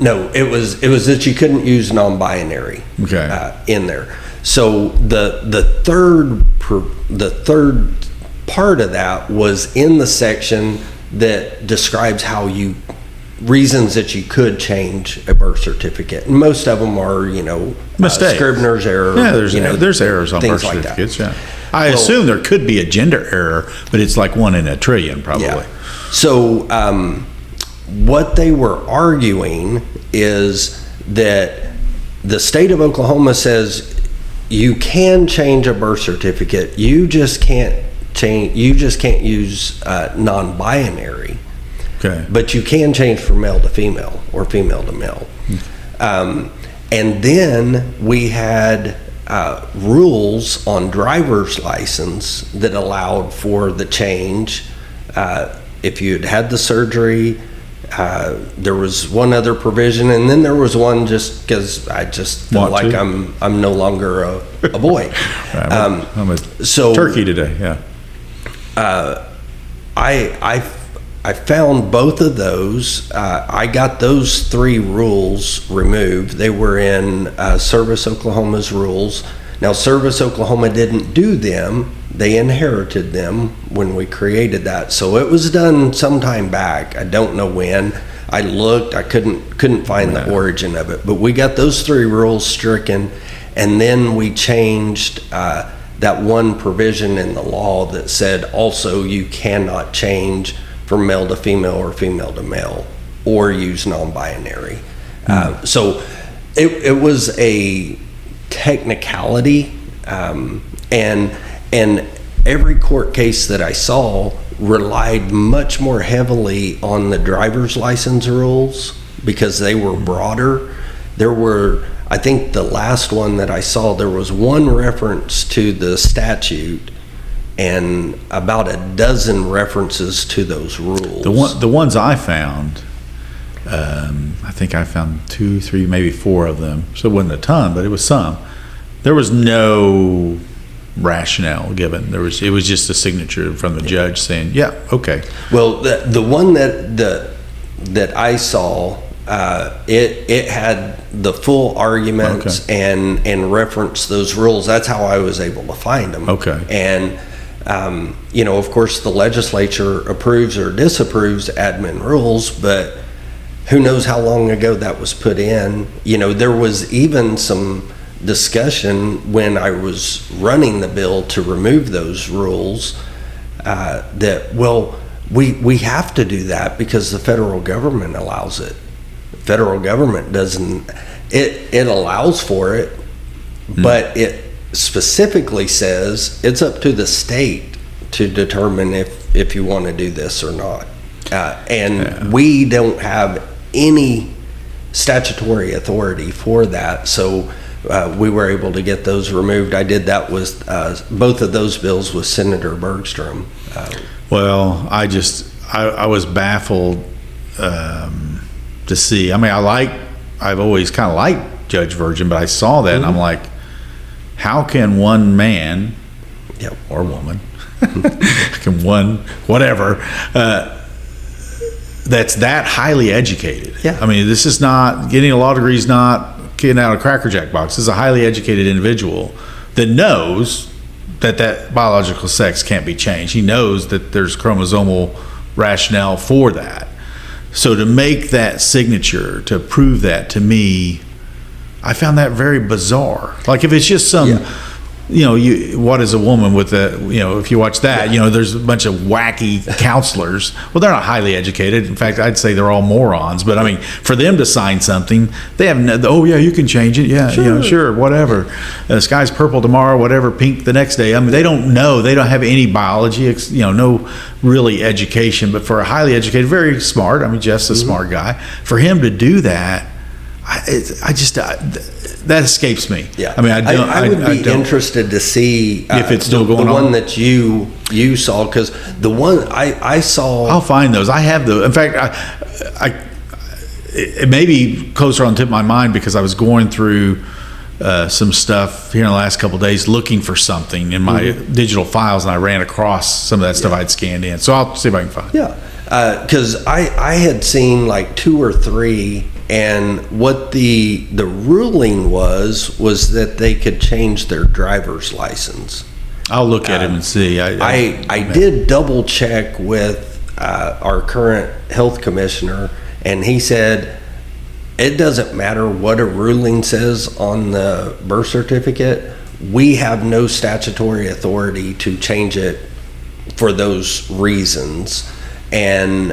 No, it was that you couldn't use non-binary in there. So the third part of that was in the section that describes reasons that you could change a birth certificate. And most of them are, mistakes, Scribner's error. Yeah, there's errors on birth certificates. Yeah, I assume there could be a gender error, but it's like 1 in a trillion, probably. Yeah. So what they were arguing is that the state of Oklahoma says you can change a birth certificate. You just can't change. You just can't use non-binary. Okay. But you can change from male to female or female to male. And then we had rules on driver's license that allowed for the change. If you had had the surgery, there was one other provision, and then there was one just because I just feel like I'm no longer a boy. I'm a So turkey today. Yeah. I found both of those. I got those 3 rules removed. They were in Service Oklahoma's rules. Now, Service Oklahoma didn't do them. They inherited them when we created that. So it was done sometime back. I don't know when. I looked. I couldn't find the origin of it. But we got those 3 rules stricken, and then we changed that one provision in the law that said also you cannot change from male to female or female to male, or use non-binary. So it was a technicality, and every court case that I saw relied much more heavily on the driver's license rules because they were broader. There were, I think the last one that I saw, there was one reference to the statute and about a dozen references to those rules. The ones I found, I think I found 2, 3, maybe 4 of them. So it wasn't a ton, but it was some. There was no rationale given. It was just a signature from the judge saying, "Yeah, okay." Well, the one that I saw, it had the full arguments and referenced those rules. That's how I was able to find them. Okay. And of course, the legislature approves or disapproves admin rules, but who knows how long ago that was put in. There was even some discussion when I was running the bill to remove those rules that, well, we have to do that because the federal government allows it. The federal government doesn't. It allows for it, but it specifically says it's up to the state to determine if you want to do this or not. We don't have any statutory authority for that, so we were able to get those removed. I did that with both of those bills with Senator Bergstrom. Well, I was baffled to see. I mean, I've always kind of liked Judge Virgin, but I saw that and I'm like, how can one man or woman, can one, whatever, that's that highly educated? Yeah. I mean, this is not, getting a law degree is not getting out of a Cracker Jack box. This is a highly educated individual that knows that biological sex can't be changed. He knows that there's chromosomal rationale for that. So to make that signature, to prove that to me, I found that very bizarre. Like if it's just some, what is a woman with if you watch that, there's a bunch of wacky counselors. Well, they're not highly educated. In fact, I'd say they're all morons. But I mean, for them to sign something, they have you can change it. Yeah, sure, whatever. The sky's purple tomorrow, whatever, pink the next day. I mean, they don't know. They don't have any biology, no really education. But for a highly educated, very smart, I mean, Jeff's a smart guy. For him to do that, that escapes me. Yeah, I mean, I would be interested to see if it's still going on. The one that you saw, because the one I saw. I'll find those. I have those. In fact, it may be closer on the tip of my mind because I was going through some stuff here in the last couple of days looking for something in my digital files, and I ran across some of that stuff I'd scanned in. So I'll see if I can find it. Yeah, because I had seen like 2 or 3. And what the ruling was that they could change their driver's license. I'll look at him and see. I did double check with our current health commissioner, and he said it doesn't matter what a ruling says on the birth certificate. We have no statutory authority to change it for those reasons. And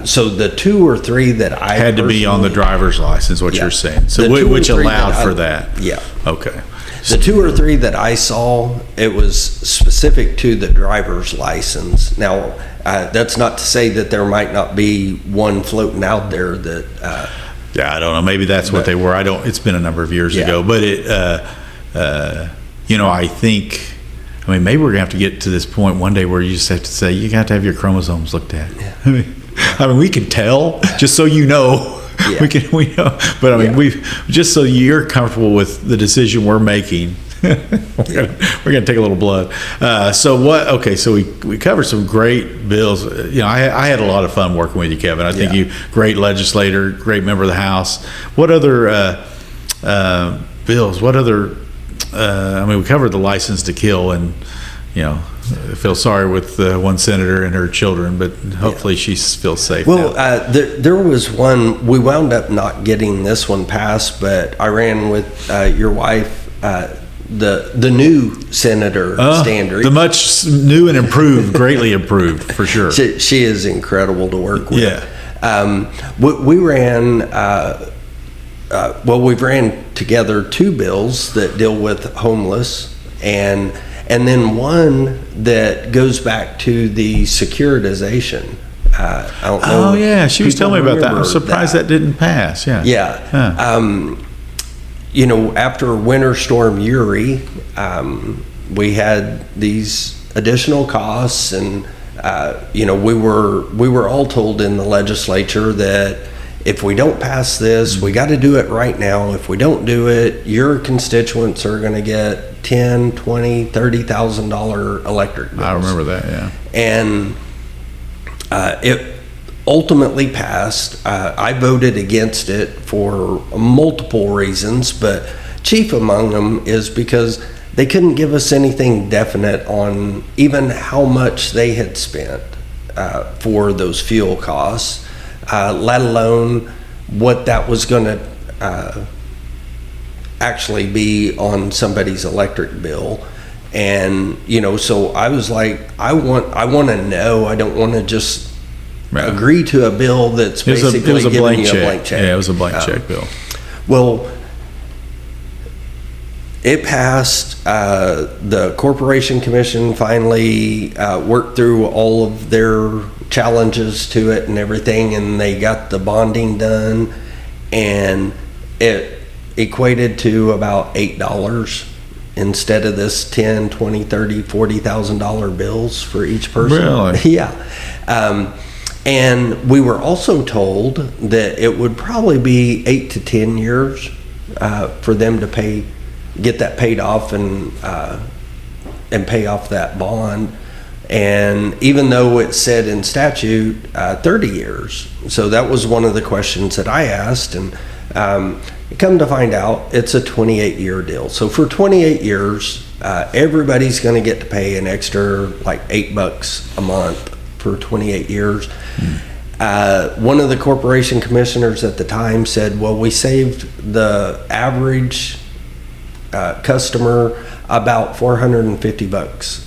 so the 2 or 3 that I had to be on the driver's license, what you're saying. So which allowed for that. Yeah. Okay. The 2 or 3 that I saw, it was specific to the driver's license. Now, that's not to say that there might not be one floating out there that. Yeah, I don't know. Maybe that's what they were. I don't. It's been a number of years ago, but it. I think. I mean, maybe we're gonna have to get to this point one day where you just have to say you got to have your chromosomes looked at. Yeah. I mean, we can tell, just so you know. Yeah. We know, but I mean, just so you're comfortable with the decision we're making. we're gonna take a little blood. So we covered some great bills. I had a lot of fun working with you, Kevin. I think you great legislator, great member of the House. What other bills? What other? We covered the license to kill, and I feel sorry with one senator and her children, but hopefully she feels safe. Well, there was one, we wound up not getting this one passed, but I ran with your wife, the new Senator Standry. The much new and improved, greatly improved, for sure. She is incredible to work with. Yeah. We ran, we've ran together 2 bills that deal with homeless, and then one that goes back to the securitization. I don't know. Oh, yeah. She was telling me about that. I'm surprised that didn't pass. Yeah. Yeah. Huh. After Winter Storm Uri, we had these additional costs, and, we were all told in the legislature that if we don't pass this, we got to do it right now. If we don't do it, your constituents are going to get $10,000, $20,000, $30,000 electric bills. I remember that, yeah. And it ultimately passed. I voted against it for multiple reasons, but chief among them is because they couldn't give us anything definite on even how much they had spent for those fuel costs. Let alone what that was going to actually be on somebody's electric bill. And so I was like, I want to know. I don't want to just agree to a bill that's basically giving you a blank check. Yeah, it was a blank check bill. Well, it passed. The Corporation Commission finally worked through all of their challenges to it and everything, and they got the bonding done, and it equated to about $8 instead of this $10,000, $20,000, $30,000, $40,000 bills for each person. Really? Yeah. And we were also told that it would probably be 8 to 10 years for them to get that paid off and pay off that bond. And even though it said in statute 30 years, so that was one of the questions that I asked, and come to find out it's a 28-year deal. So for 28 years, everybody's going to get to pay an extra like $8 a month for 28 years. One of the corporation commissioners at the time said, well, we saved the average customer about $450.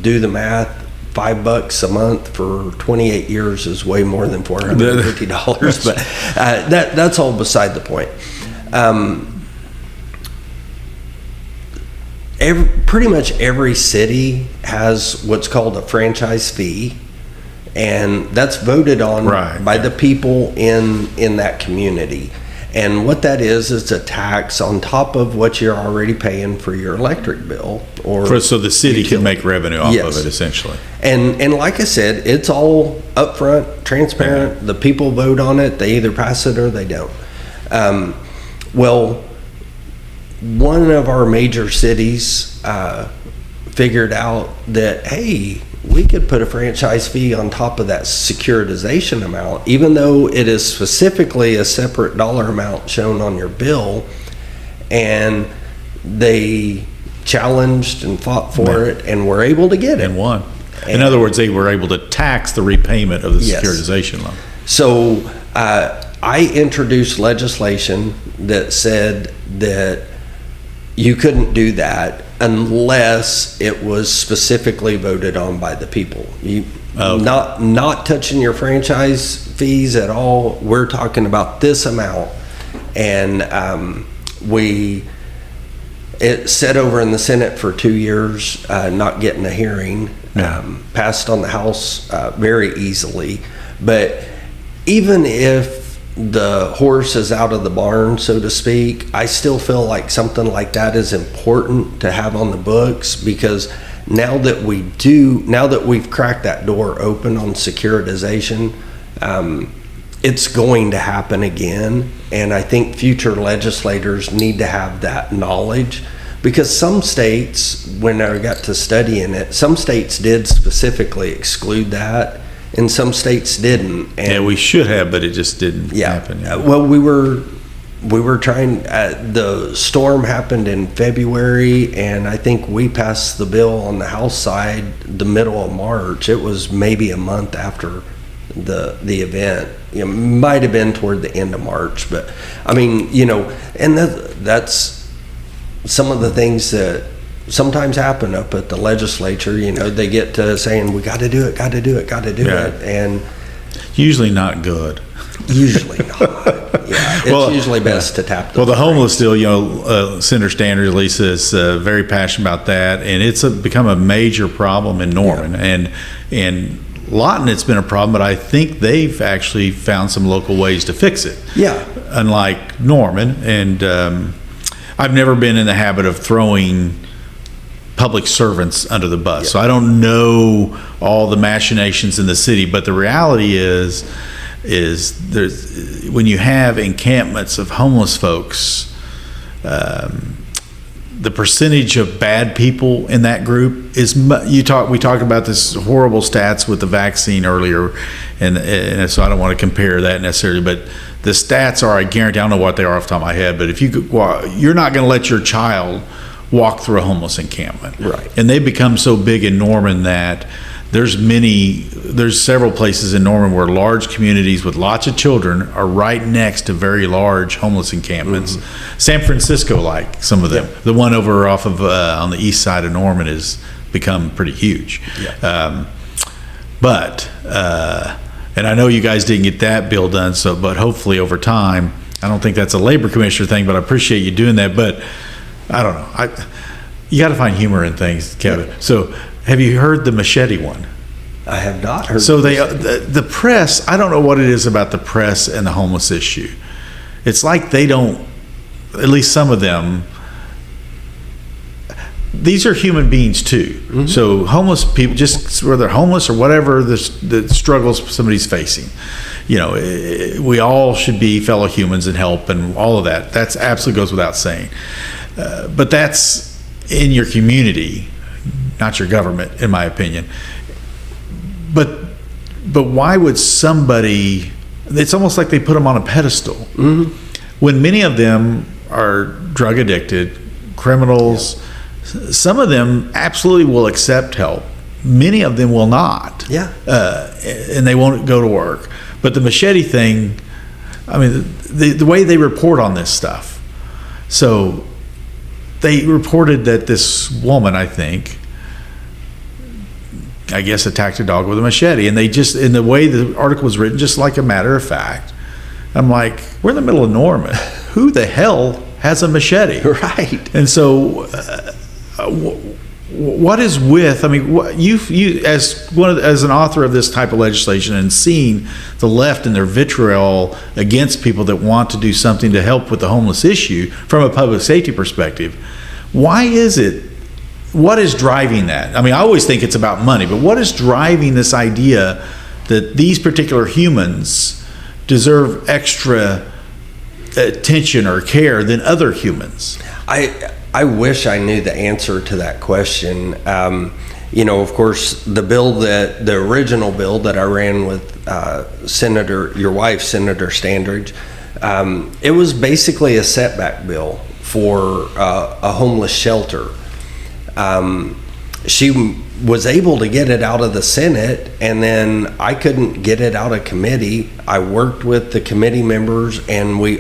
Do the math. $5 a month for 28 years is way more than $450. But that's all beside the point. Pretty much every city has what's called a franchise fee, and that's voted on by the people in that community. And what that is a tax on top of what you're already paying for your electric bill. So the city can make revenue off of it, essentially. And like I said, it's all upfront, transparent. Yeah. The people vote on it. They either pass it or they don't. Well, one of our major cities figured out that, hey, we could put a franchise fee on top of that securitization amount, even though it is specifically a separate dollar amount shown on your bill. And they challenged and fought for it and were able to get it. And won. In other words, they were able to tax the repayment of the securitization loan. So I introduced legislation that said that you couldn't do that unless it was specifically voted on by the people. Not touching your franchise fees at all. We're talking about this amount, and it sat over in the Senate for 2 years, not getting a hearing. Passed on the House very easily. But even if the horse is out of the barn, so to speak, I still feel like something like that is important to have on the books, because now that we've cracked that door open on securitization, it's going to happen again. And I think future legislators need to have that knowledge, because some states, when I got to studying it, some states did specifically exclude that and some states didn't. And yeah, we should have, but it just didn't happen. Well, we were trying, the storm happened in February, and I think we passed the bill on the House side the middle of March. It was maybe a month after the event. Might have been toward the end of March, but I mean, and that's some of the things that sometimes happen up at the legislature. They get to saying, we got to do it, and usually not good. Usually not. Yeah, it's usually best to tap the the homeless deal, Senator Standard is very passionate about that, and it's become a major problem in Norman. And Lawton, it's been a problem, but I think they've actually found some local ways to fix it. Yeah. Unlike Norman, and I've never been in the habit of throwing public servants under the bus, so I don't know all the machinations in the city. But the reality is there's, when you have encampments of homeless folks, the percentage of bad people in that group is we talked about this horrible stats with the vaccine earlier, and so I don't want to compare that necessarily, but the stats are, I guarantee, I don't know what they are off the top of my head, but if you're not going to let your child walk through a homeless encampment, right? And they become so big in Norman that there's several places in Norman where large communities with lots of children are right next to very large homeless encampments. Mm-hmm. San Francisco, like some of them. Yeah. The one over off of on the east side of Norman has become pretty huge. Yeah. And I know you guys didn't get that bill done, but hopefully over time, I don't think that's a labor commissioner thing, but I appreciate you doing that. But I don't know. You got to find humor in things, Kevin. Yeah. So, have you heard the machete one? I have not heard. So the press, I don't know what it is about the press and the homeless issue. It's like they don't, at least some of them, these are human beings too. Mm-hmm. So homeless people, just whether they're homeless or whatever the struggles somebody's facing, we all should be fellow humans and help and all of that. That's absolutely goes without saying. But that's in your community, not your government, in my opinion. But why would somebody? It's almost like they put them on a pedestal. Mm-hmm. When many of them are drug addicted, criminals. Yeah. Some of them absolutely will accept help. Many of them will not. Yeah. And they won't go to work. But the machete thing, I mean, the way they report on this stuff. So they reported that this woman, I guess attacked a dog with a machete. And they just, in the way the article was written, just like a matter of fact, I'm like, we're in the middle of Norman. Who the hell has a machete? Right. And so... what is with? I mean, you as an author of this type of legislation and seeing the left and their vitriol against people that want to do something to help with the homeless issue from a public safety perspective, why is it? What is driving that? I mean, I always think it's about money, but what is driving this idea that these particular humans deserve extra attention or care than other humans? I wish I knew the answer to that question. Of course, the original bill that I ran with your wife, Senator Standridge, it was basically a setback bill for a homeless shelter. She was able to get it out of the Senate, and then I couldn't get it out of committee. I worked with the committee members, and we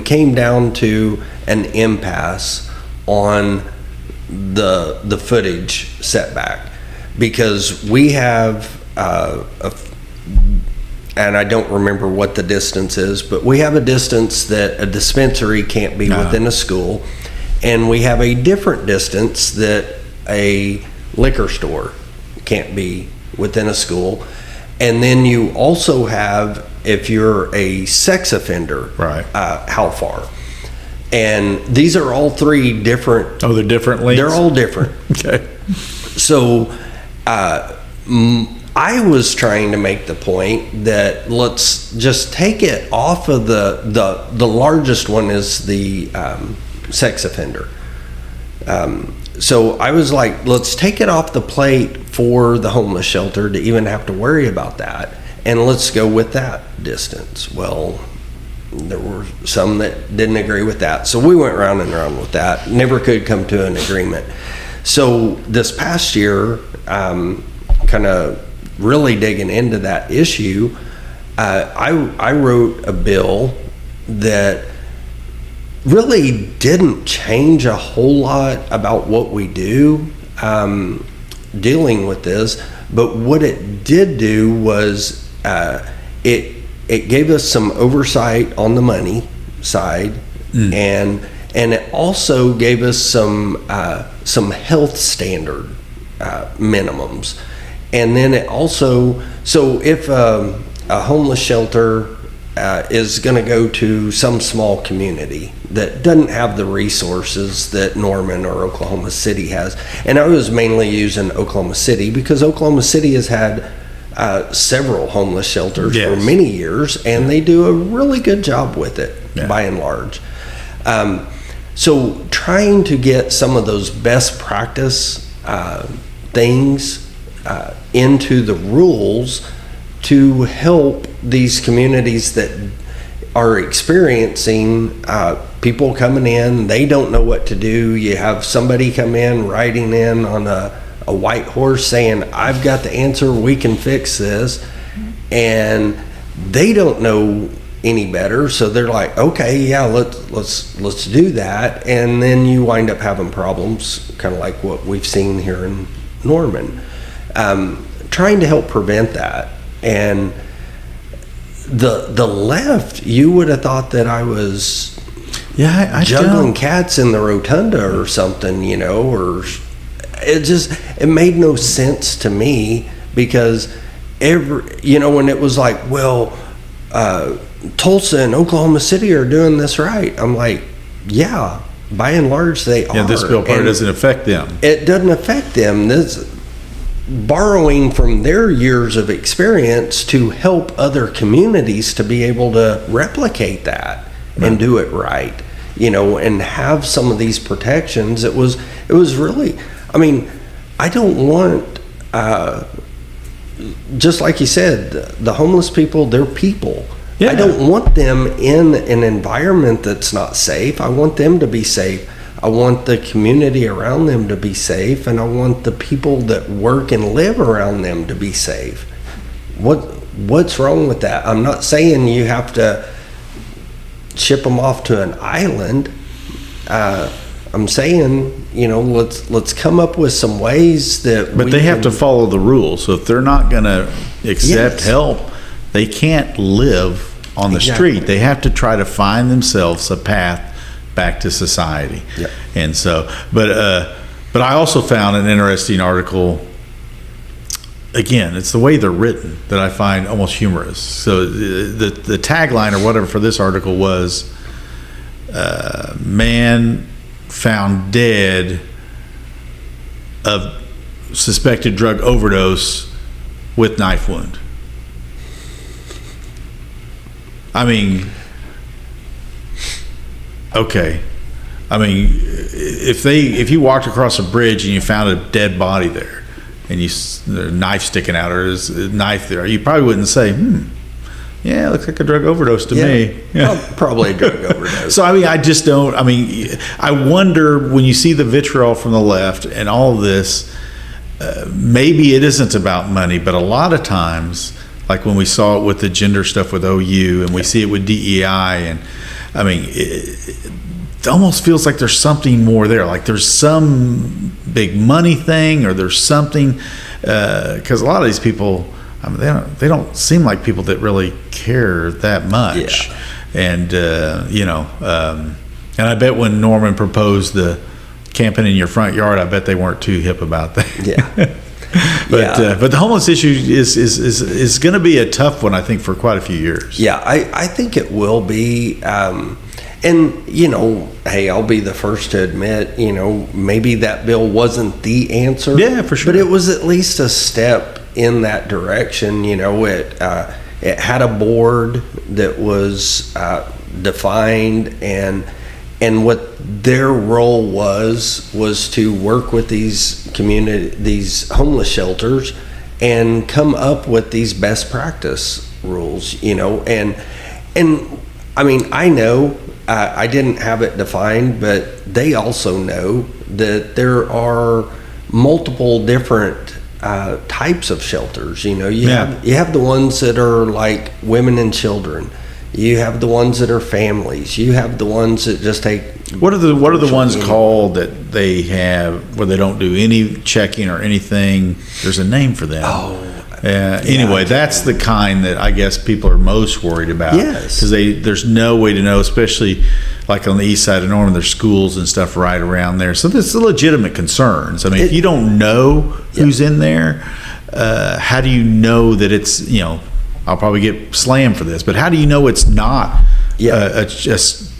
came down to an impasse on the footage setback, because we have and I don't remember what the distance is, but we have a distance that a dispensary can't be within a school, and we have a different distance that a liquor store can't be within a school. And then you also have, if you're a sex offender, Right. How far? And these are all three different. Oh, they're different lengths? They're all different. Okay. So I was trying to make the point that let's just take it off of the largest one is the sex offender. So I was like, let's take it off the plate for the homeless shelter to even have to worry about that, and let's go with that distance. Well, there were some that didn't agree with that, so we went round and round with that, never could come to an agreement. So this past year, kind of really digging into that issue, I wrote a bill that really didn't change a whole lot about what we do dealing with this, but what it did do was it gave us some oversight on the money side, and it also gave us some health standard minimums. And then it also, so if a homeless shelter is going to go to some small community that doesn't have the resources that Norman or Oklahoma City has, and I was mainly using Oklahoma City because Oklahoma City has had several homeless shelters for many years, and they do a really good job with it by and large. So trying to get some of those best practice things into the rules to help these communities that are experiencing people coming in, they don't know what to do. You have somebody come in riding in on a white horse saying, I've got the answer, we can fix this, and they don't know any better, so they're like, okay, yeah, let's do that, and then you wind up having problems, kind of like what we've seen here in Norman. Trying to help prevent that. And the left, you would have thought that I was I juggling cats in the rotunda or something, you know, or it made no sense to me, because when it was like, well, Tulsa and Oklahoma City are doing this right, I'm like, yeah, by and large they are. Yeah, this bill part doesn't affect them. It doesn't affect them. This borrowing from their years of experience to help other communities to be able to replicate that and do it right, and have some of these protections. It was really, I mean, I don't want, just like you said, the homeless people, they're people. I don't want them in an environment that's not safe. I want them to be safe. I want the community around them to be safe, and I want the people that work and live around them to be safe. What's wrong with that? I'm not saying you have to ship them off to an island. I'm saying, let's come up with some ways that. But they have to follow the rules. So if they're not going to accept help, they can't live on the street. They have to try to find themselves a path back to society. Yep. And so, but I also found an interesting article. Again, it's the way they're written that I find almost humorous. So the tagline or whatever for this article was, man found dead of suspected drug overdose with knife wound. I mean, okay. I mean, if you walked across a bridge and you found a dead body there, and there's a knife sticking out, or there's a knife there, you probably wouldn't say, yeah, it looks like a drug overdose to me. Yeah. Probably a drug overdose. So, I mean, I wonder, when you see the vitriol from the left and all of this, maybe it isn't about money, but a lot of times, like when we saw it with the gender stuff with OU, and we see it with DEI, and I mean, it almost feels like there's something more there. Like there's some big money thing, or there's something, because a lot of these people I mean, they don't seem like people that really care that much. Yeah. And and I bet when Norman proposed the camping in your front yard, I bet they weren't too hip about that. Yeah. But the homeless issue is going to be a tough one, I think, for quite a few years. Yeah, I think it will be. And, hey, I'll be the first to admit, maybe that bill wasn't the answer. Yeah, for sure. But it was at least a step in that direction. It had a board that was defined, and what their role was to work with these homeless shelters and come up with these best practice rules, and I mean, I know I didn't have it defined, but they also know that there are multiple different types of shelters. You have the ones that are like women and children. You have the ones that are families. You have the ones that just take. What are the ones called that they have where they don't do any checking or anything? There's a name for them. Anyway, that's the kind that I guess people are most worried about. Yes, because there's no way to know, especially like on the east side of Norman, there's schools and stuff right around there. So there's legitimate concerns. I mean, if you don't know who's in there, how do you know that it's I'll probably get slammed for this, but how do you know it's not a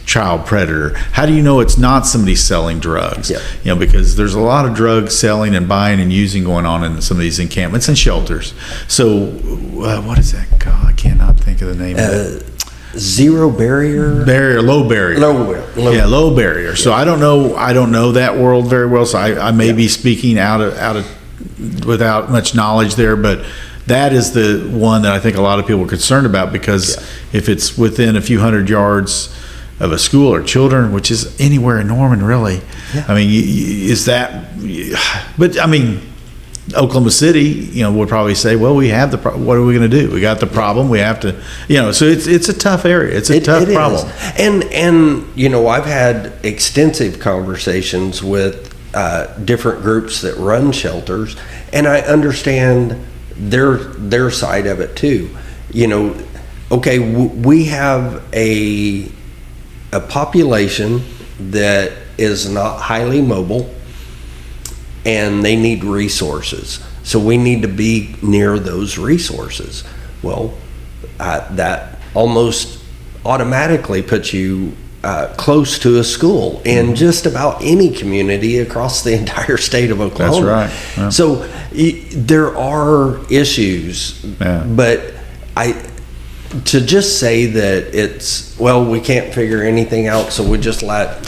child predator? How do you know it's not somebody selling drugs? Because there's a lot of drug selling and buying and using going on in some of these encampments and shelters. So what is that? God, I cannot think of the name of it. Zero barrier? Low barrier. Low barrier. So I don't know that world very well, so I may be speaking out of without much knowledge there, but that is the one that I think a lot of people are concerned about, because if it's within a few hundred yards of a school or children, which is anywhere in Norman, really. I mean, is that? But I mean, Oklahoma City, would probably say, well, we have what are we going to do? We got the problem. We have to, So it's a tough area. It's a tough problem. And I've had extensive conversations with different groups that run shelters, and I understand their side of it too. Okay, we have a population that is not highly mobile, and they need resources. So we need to be near those resources. Well, that almost automatically puts you close to a school in just about any community across the entire state of Oklahoma. That's right. Yeah. So there are issues, but to just say that we can't figure anything out, so we just let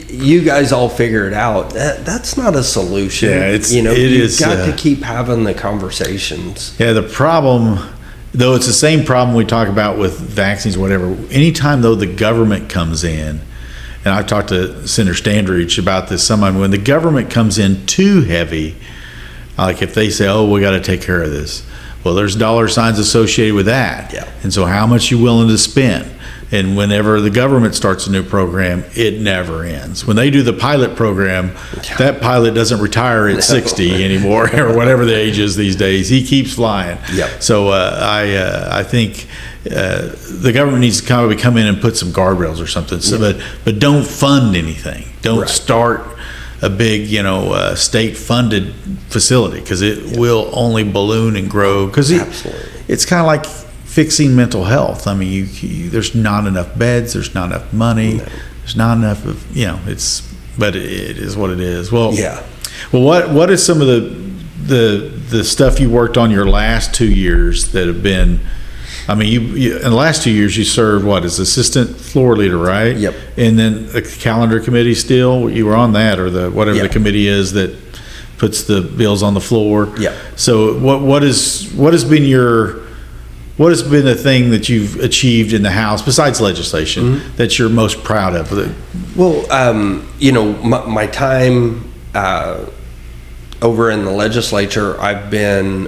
you guys all figure it out. That's not a solution. You've got to keep having the conversations. Yeah, the problem, though, it's the same problem we talk about with vaccines, whatever. Anytime, though, the government comes in, and I've talked to Senator Standridge about this, when the government comes in too heavy, like if they say, we got to take care of this, well, there's dollar signs associated with that. Yeah. And so how much you willing to spend? And whenever the government starts a new program, it never ends. When they do the pilot program, that pilot doesn't retire at 60 anymore, or whatever the age is these days. He keeps flying. Yep. So I think the government needs to kind of come in and put some guardrails or something. So, but don't fund anything. Don't start a big, state-funded facility, because it will only balloon and grow. Because it's kind of like fixing mental health. I mean, there's not enough beds, there's not enough money, there's not enough of, but it is what it is. Well, what is some of the stuff you worked on your last 2 years that have been? I mean, you in the last 2 years you served as assistant floor leader, right? Yep. And then the calendar committee, still you were on that, or whatever the committee is that puts the bills on the floor. Yeah. So what has been the thing that you've achieved in the House besides legislation that you're most proud of? Well, my time over in the legislature,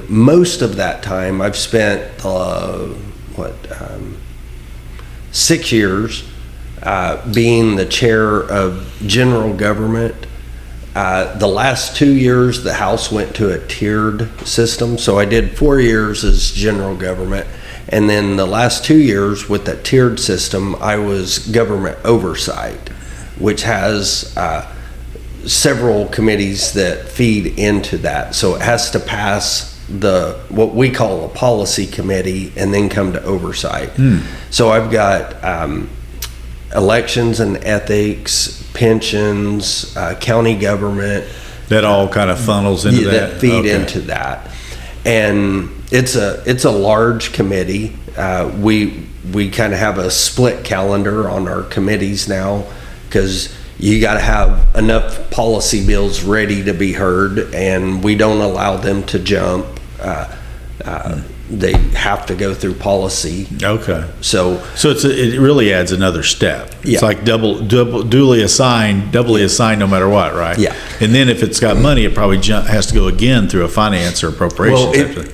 most of that time I've spent 6 years being the chair of general government The last 2 years, the House went to a tiered system. So I did 4 years as general government. And then the last 2 years with that tiered system, I was government oversight, which has several committees that feed into that. So it has to pass what we call a policy committee and then come to oversight. So I've got elections and ethics, pensions, county government. That all kind of funnels into that? That feed into that. And it's a large committee. We kind of have a split calendar on our committees now, because you got to have enough policy bills ready to be heard, and we don't allow them to jump. They have to go through policy. Okay. So it really adds another step. Yeah. It's like doubly assigned no matter what, right? Yeah. And then if it's got money, it probably has to go again through a finance or appropriations. Well,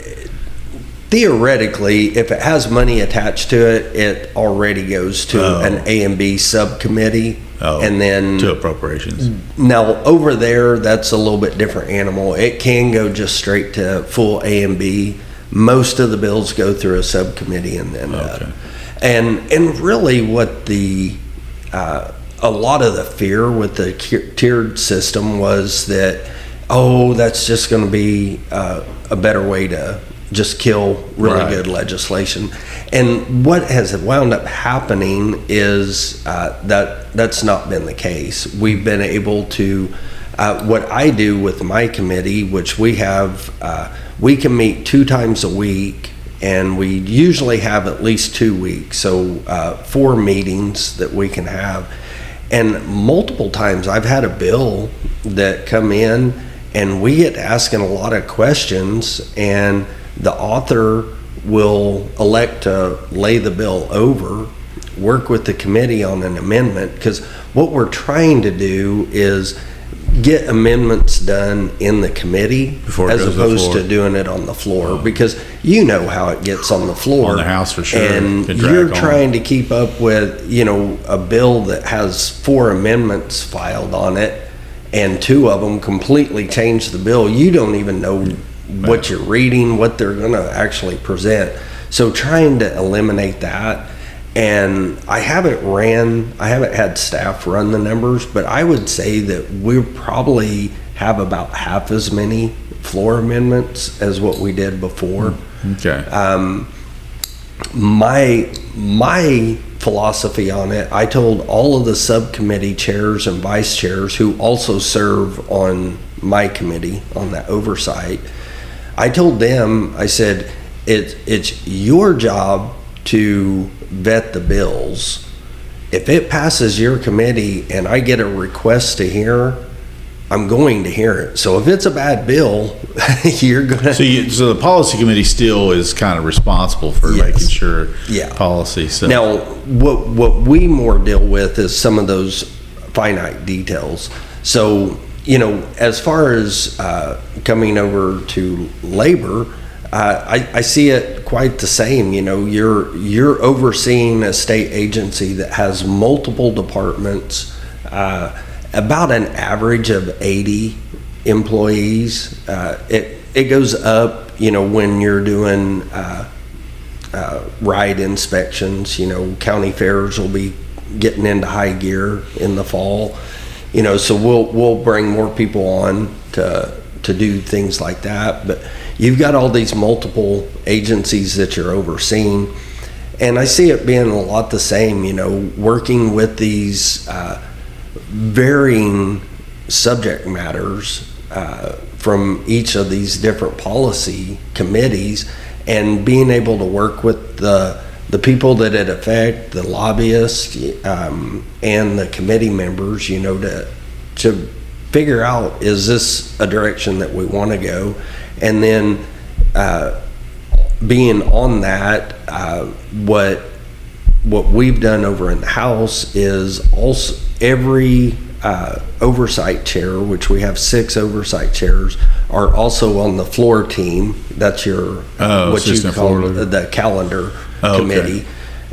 theoretically, if it has money attached to it, it already goes to an A and B subcommittee. And then to appropriations. Now over there, that's a little bit different animal. It can go just straight to full A and B. Most of the bills go through a subcommittee, and then and really what a lot of the fear with the tiered system was that, that's just going to be a better way to just kill really good legislation. And what has wound up happening is that's not been the case. We've been able to, what I do with my committee, which we have, we can meet 2 times a week, and we usually have at least 2 weeks, so 4 meetings that we can have. And multiple times I've had a bill that come in, and we get asking a lot of questions, and the author will elect to lay the bill over, work with the committee on an amendment, because what we're trying to do is get amendments done in the committee as opposed to doing it on the floor, because you know how it gets on the floor. On the House, for sure. And you're trying to keep up with, a bill that has 4 amendments filed on it, and 2 of them completely change the bill. You don't even know what you're reading, what they're going to actually present. So trying to eliminate that. And I haven't had staff run the numbers, but I would say that we probably have about half as many floor amendments as what we did before. Okay. My philosophy on it, I told all of the subcommittee chairs and vice chairs who also serve on my committee on that oversight, I told them, I said, it's your job to vet the bills. If it passes your committee and I get a request to hear, I'm going to hear it. So if it's a bad bill, you're gonna. So the policy committee still is kind of responsible for making sure policy. So now, what we more deal with is some of those finite details. So as far as coming over to labor, I see it quite the same. You're overseeing a state agency that has multiple departments, about an average of 80 employees. It goes up, when you're doing ride inspections. County fairs will be getting into high gear in the fall. So we'll bring more people on to do things like that. But you've got all these multiple agencies that you're overseeing, and I see it being a lot the same. Working with these varying subject matters from each of these different policy committees, and being able to work with the people that it affect, the lobbyists, and the committee members, to figure out, is this a direction that we want to go? And then being on that, what we've done over in the House is also every oversight chair, which we have 6 oversight chairs, are also on the floor team. That's your what you call the calendar committee,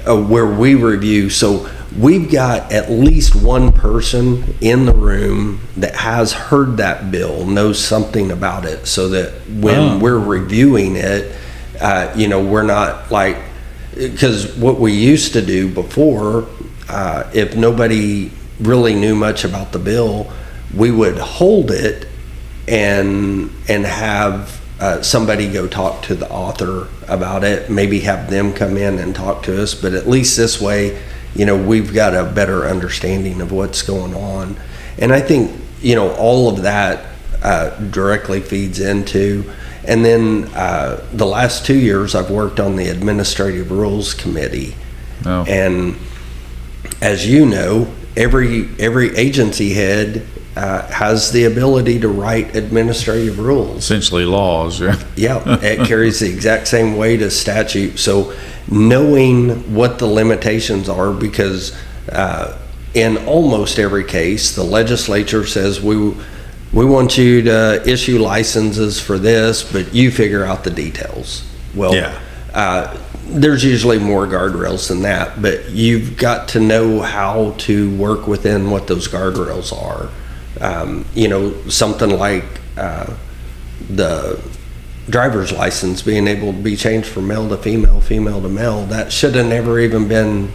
where we review. So we've got at least one person in the room that has heard that bill, knows something about it, so that when we're reviewing it, we're not like, because what we used to do before, if nobody really knew much about the bill, we would hold it and have somebody go talk to the author about it, maybe have them come in and talk to us, but at least this way, we've got a better understanding of what's going on. And I think, all of that directly feeds into, and then the last 2 years I've worked on the Administrative Rules Committee. Oh. And as you know, every agency head has the ability to write administrative rules. Essentially laws, yeah. Yeah, it carries the exact same weight as statute. So knowing what the limitations are, because in almost every case, the legislature says we want you to issue licenses for this, but you figure out the details. Well, yeah. There's usually more guardrails than that, but you've got to know how to work within what those guardrails are. Something like the driver's license being able to be changed from male to female, female to male, that should have never even been.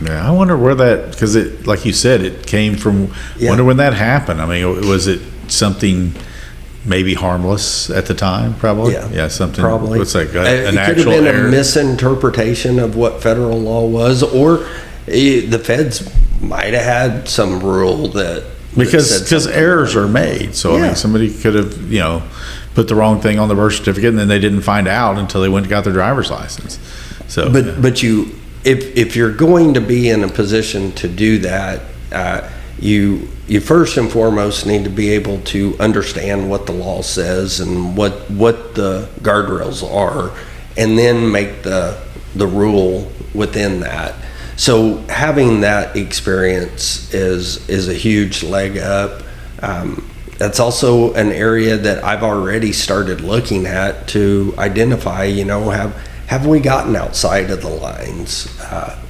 Yeah, I wonder where that, because it, like you said, it came from, wonder when that happened. I mean, was it something maybe harmless at the time, probably? Yeah, something, probably. what's that, It an could have actual been error? a misinterpretation of what federal law was, or the feds might have had some rule that Because errors are made. So, I Yeah. mean, somebody could have, put the wrong thing on the birth certificate, and then they didn't find out until they went and got their driver's license. So, But if you're going to be in a position to do that, you first and foremost need to be able to understand what the law says and what the guardrails are, and then make the rule within that. So having that experience is a huge leg up. That's also an area that I've already started looking at to identify, have we gotten outside of the lines?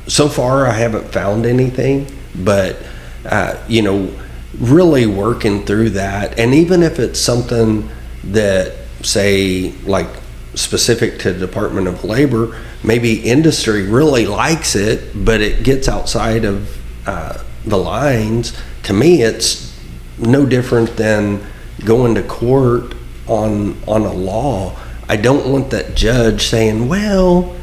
So far, I haven't found anything, but, really working through that. And even if it's something that, say, like specific to Department of Labor, maybe industry really likes it, but it gets outside of the lines. To me, it's no different than going to court on a law. I don't want that judge saying, well,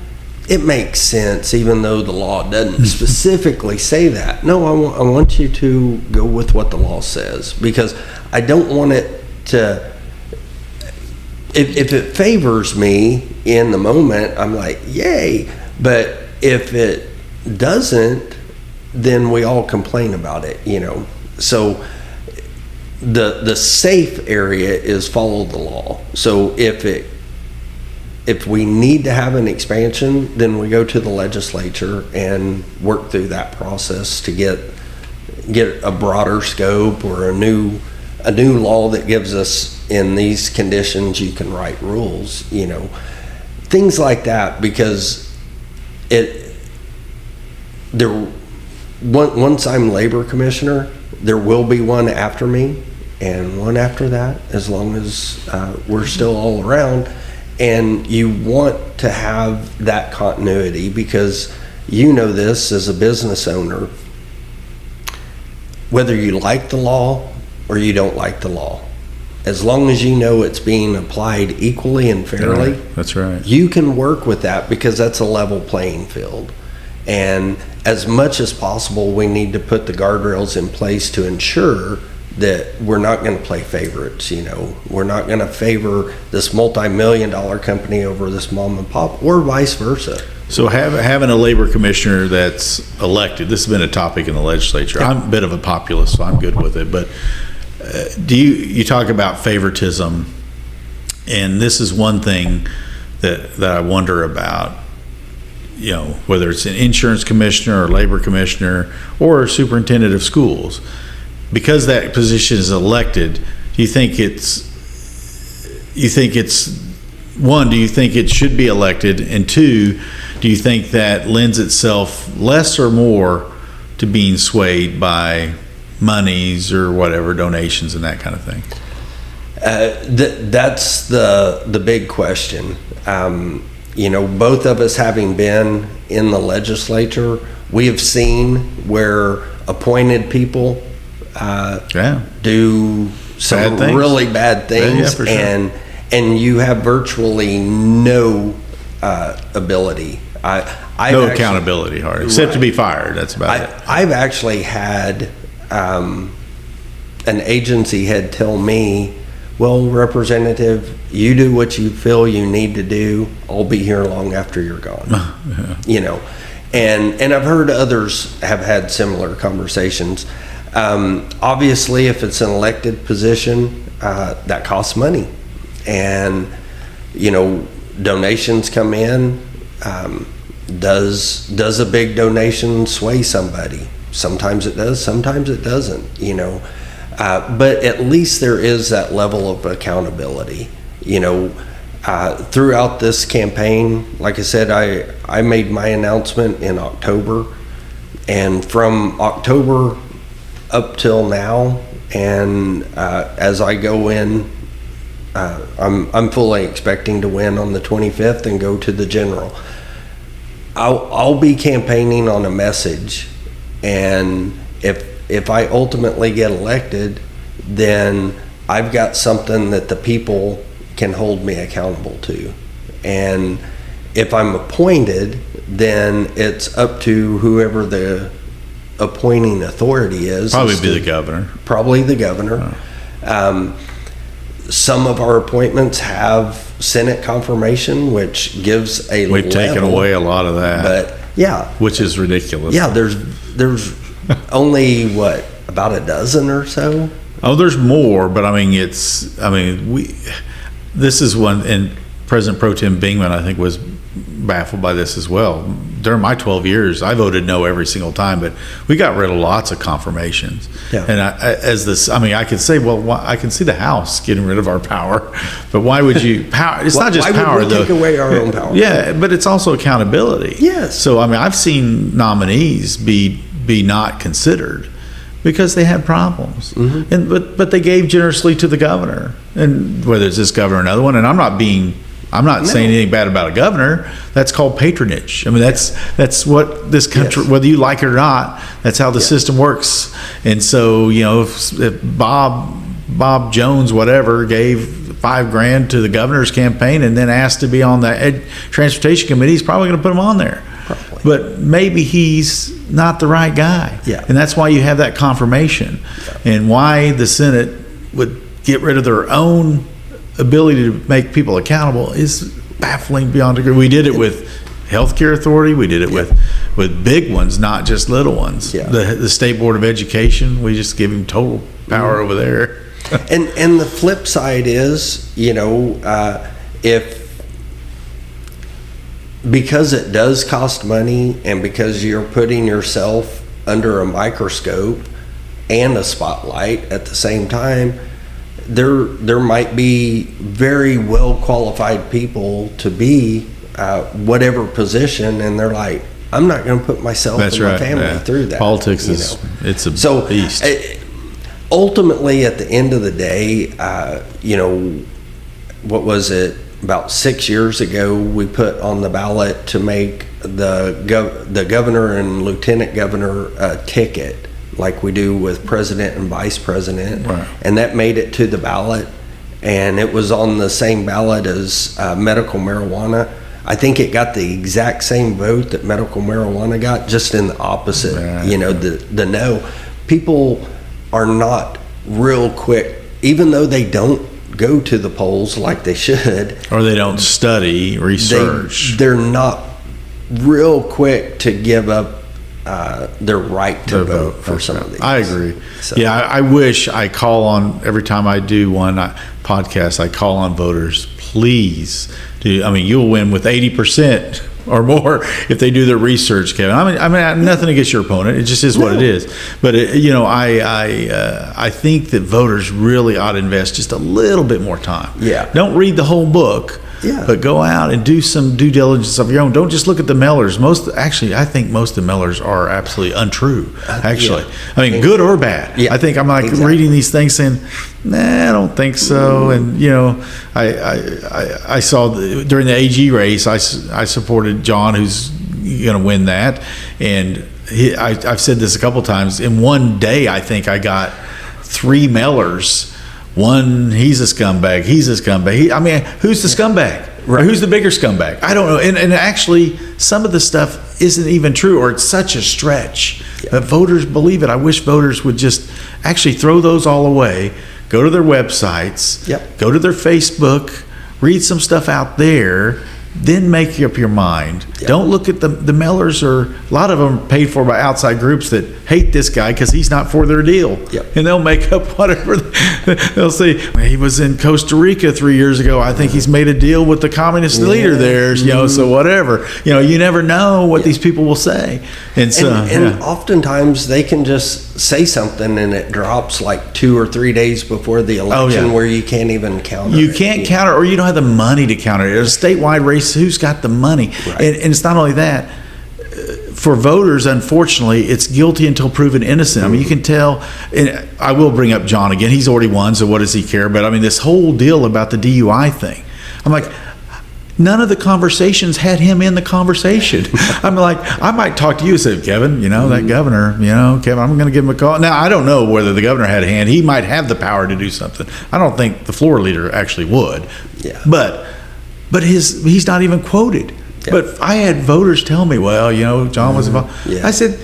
it makes sense, even though the law doesn't specifically say that. No, I want you to go with what the law says, because I don't want it to, if it favors me in the moment, I'm like, yay. But if it doesn't, then we all complain about it, So the safe area is follow the law. So if we need to have an expansion, then we go to the legislature and work through that process to get a broader scope, or a new law that gives us, in these conditions you can write rules, things like that. Because once I'm labor commissioner, there will be one after me and one after that, as long as we're still all around. And you want to have that continuity, because this as a business owner, whether you like the law or you don't like the law, as long as it's being applied equally and fairly, that's right. You can work with that, because that's a level playing field. And as much as possible, we need to put the guardrails in place to ensure that we're not going to play favorites. We're not going to favor this multi-million-dollar company over this mom and pop, or vice versa. So having a labor commissioner that's elected, this has been a topic in the legislature. I'm a bit of a populist, so I'm good with it. But do you talk about favoritism, and this is one thing that I wonder about, whether it's an insurance commissioner or labor commissioner or a superintendent of schools, because that position is elected. Do you think it's one, do you think it should be elected? And two, do you think that lends itself less or more to being swayed by monies or whatever, donations and that kind of thing? That's the big question. Both of us having been in the legislature, we have seen where appointed people do some really bad things, yeah, for sure. and you have virtually no ability. No accountability, hard, except to be fired. That's about it. I've actually had an agency head tell me, well, Representative, you do what you feel you need to do. I'll be here long after you're gone. Yeah. And I've heard others have had similar conversations. Obviously, if it's an elected position, that costs money. And, donations come in. Does a big donation sway somebody? Sometimes it does, sometimes it doesn't, but at least there is that level of accountability. Throughout this campaign, like I said, I made my announcement in October, and from October up till now, and as I go in, I'm fully expecting to win on the 25th and go to the general. I'll be campaigning on a message, and if I ultimately get elected, then I've got something that the people can hold me accountable to. And if I'm appointed, then it's up to whoever the appointing authority is. Probably the governor. Probably the governor. Some of our appointments have Senate confirmation, which gives a We've taken away a lot of that. But yeah, which is ridiculous. Yeah, there's only about a dozen or so. Oh, there's more, but this is one, and President Pro Tem Bingman, I think, was baffled by this as well. During my 12 years, I voted no every single time, but we got rid of lots of confirmations. Yeah. And I could say, well, I can see the House getting rid of our power, but why would you power? It's not just power, why would we take away our own power? Yeah, but it's also accountability. Yes. So I've seen nominees be not considered because they had problems, and but they gave generously to the governor, and whether it's this governor or another one, and I'm not saying anything bad about a governor. That's called patronage. That's what this country, whether you like it or not, that's how the system works. And so, if Bob Jones, whatever, gave $5,000 to the governor's campaign and then asked to be on the transportation committee, he's probably going to put him on there. Probably. But maybe he's not the right guy. Yeah. And that's why you have that confirmation, and why the Senate would get rid of their own ability to make people accountable is baffling beyond degree. We did it with Healthcare Authority. We did it with big ones, not just little ones. Yeah. The State Board of Education, we just give him total power over there. And the flip side is, because it does cost money, and because you're putting yourself under a microscope and a spotlight at the same time, there might be very well qualified people to be whatever position, and they're like, I'm not going to put myself and my family through that. Politics it's a beast. Ultimately, at the end of the day, what was it? About 6 years ago, we put on the ballot to make the governor and lieutenant governor a ticket, like we do with president and vice president. Right. And that made it to the ballot, and it was on the same ballot as medical marijuana. I think it got the exact same vote that medical marijuana got, just in the opposite. The no. People are not real quick, even though they don't go to the polls like they should, or they don't study research. They're not real quick to give up their right to vote for some of these. I agree. So. Yeah, I wish I call on, every time I do one podcast, I call on voters, please do. You'll win with 80% or more if they do their research, Kevin. I mean, nothing against your opponent. It just is what it is. But I think that voters really ought to invest just a little bit more time. Yeah. Don't read the whole book, Yeah. But go out and do some due diligence of your own. Don't just look at the mailers. I think most of the mailers are absolutely untrue. Actually, I mean, good or bad. Yeah. I think I'm like reading these things saying, nah, I don't think so. And I saw during the AG race, I supported John, who's going to win that, and I've said this a couple times. In one day, I think I got 3 mailers. One, he's a scumbag. Who's the scumbag? Right. Or who's the bigger scumbag? I don't know. And actually, some of the stuff isn't even true, or it's such a stretch. Yeah. But voters believe it. I wish voters would just actually throw those all away, go to their websites, go to their Facebook, read some stuff out there, then make up your mind. Don't look at the mailers, or a lot of them are paid for by outside groups that hate this guy because he's not for their deal. And they'll make up whatever. They'll say, he was in Costa Rica 3 years ago. I think he's made a deal with the communist leader there, so whatever. You never know what these people will say. And so, and oftentimes they can just say something and it drops like 2 or 3 days before the election where you can't even counter it. You can't counter, or you don't have the money to counter it. It's a statewide race. Who's got the money? Right. And it's not only that. For voters, unfortunately, it's guilty until proven innocent. I mean, you can tell, and I will bring up John again. He's already won, so what does he care? But I mean, this whole deal about the DUI thing, I'm like, none of the conversations had him in the conversation. I'm like, I might talk to you and say, Kevin, that governor, Kevin, I'm going to give him a call. Now, I don't know whether the governor had a hand. He might have the power to do something. I don't think the floor leader actually would. Yeah. But he's not even quoted. Yeah. But I had voters tell me, well, John was involved. Yeah. I said,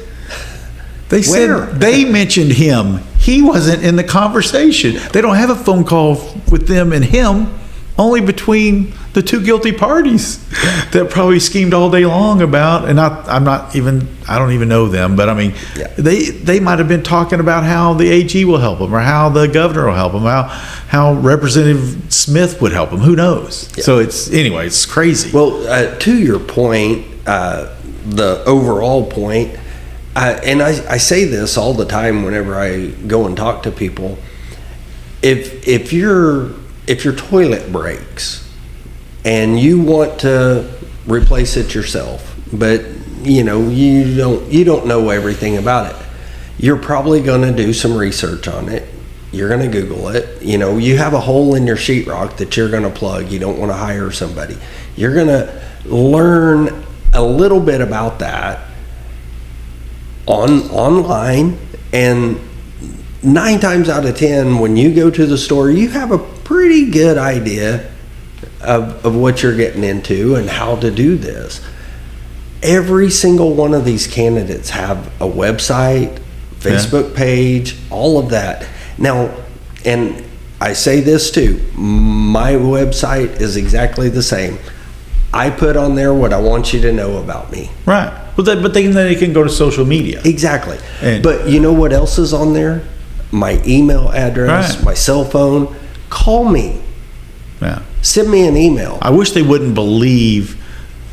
they mentioned him. He wasn't in the conversation. They don't have a phone call with them and him, only between the two guilty parties that probably schemed all day long about, and I don't even know them, but I mean, they might have been talking about how the AG will help them, or how the governor will help them, how Representative Smith would help them. Who knows? Yeah. So it's crazy. Well, to your point, the overall point, and I say this all the time whenever I go and talk to people. If your toilet breaks and you want to replace it yourself, but you don't know everything about it, you're probably going to do some research on it. You're going to Google it. You have a hole in your sheetrock that you're going to plug. You don't want to hire somebody. You're going to learn a little bit about that online, and 9 times out of 10, when you go to the store, you have a pretty good idea of what you're getting into and how to do this. Every single one of these candidates have a website, Facebook page, all of that. Now, and I say this too, my website is exactly the same. I put on there what I want you to know about me. Right. But then they can go to social media. Exactly. But you know what else is on there? My email address, my cell phone. Call me. Yeah. Send me an email. I wish they wouldn't believe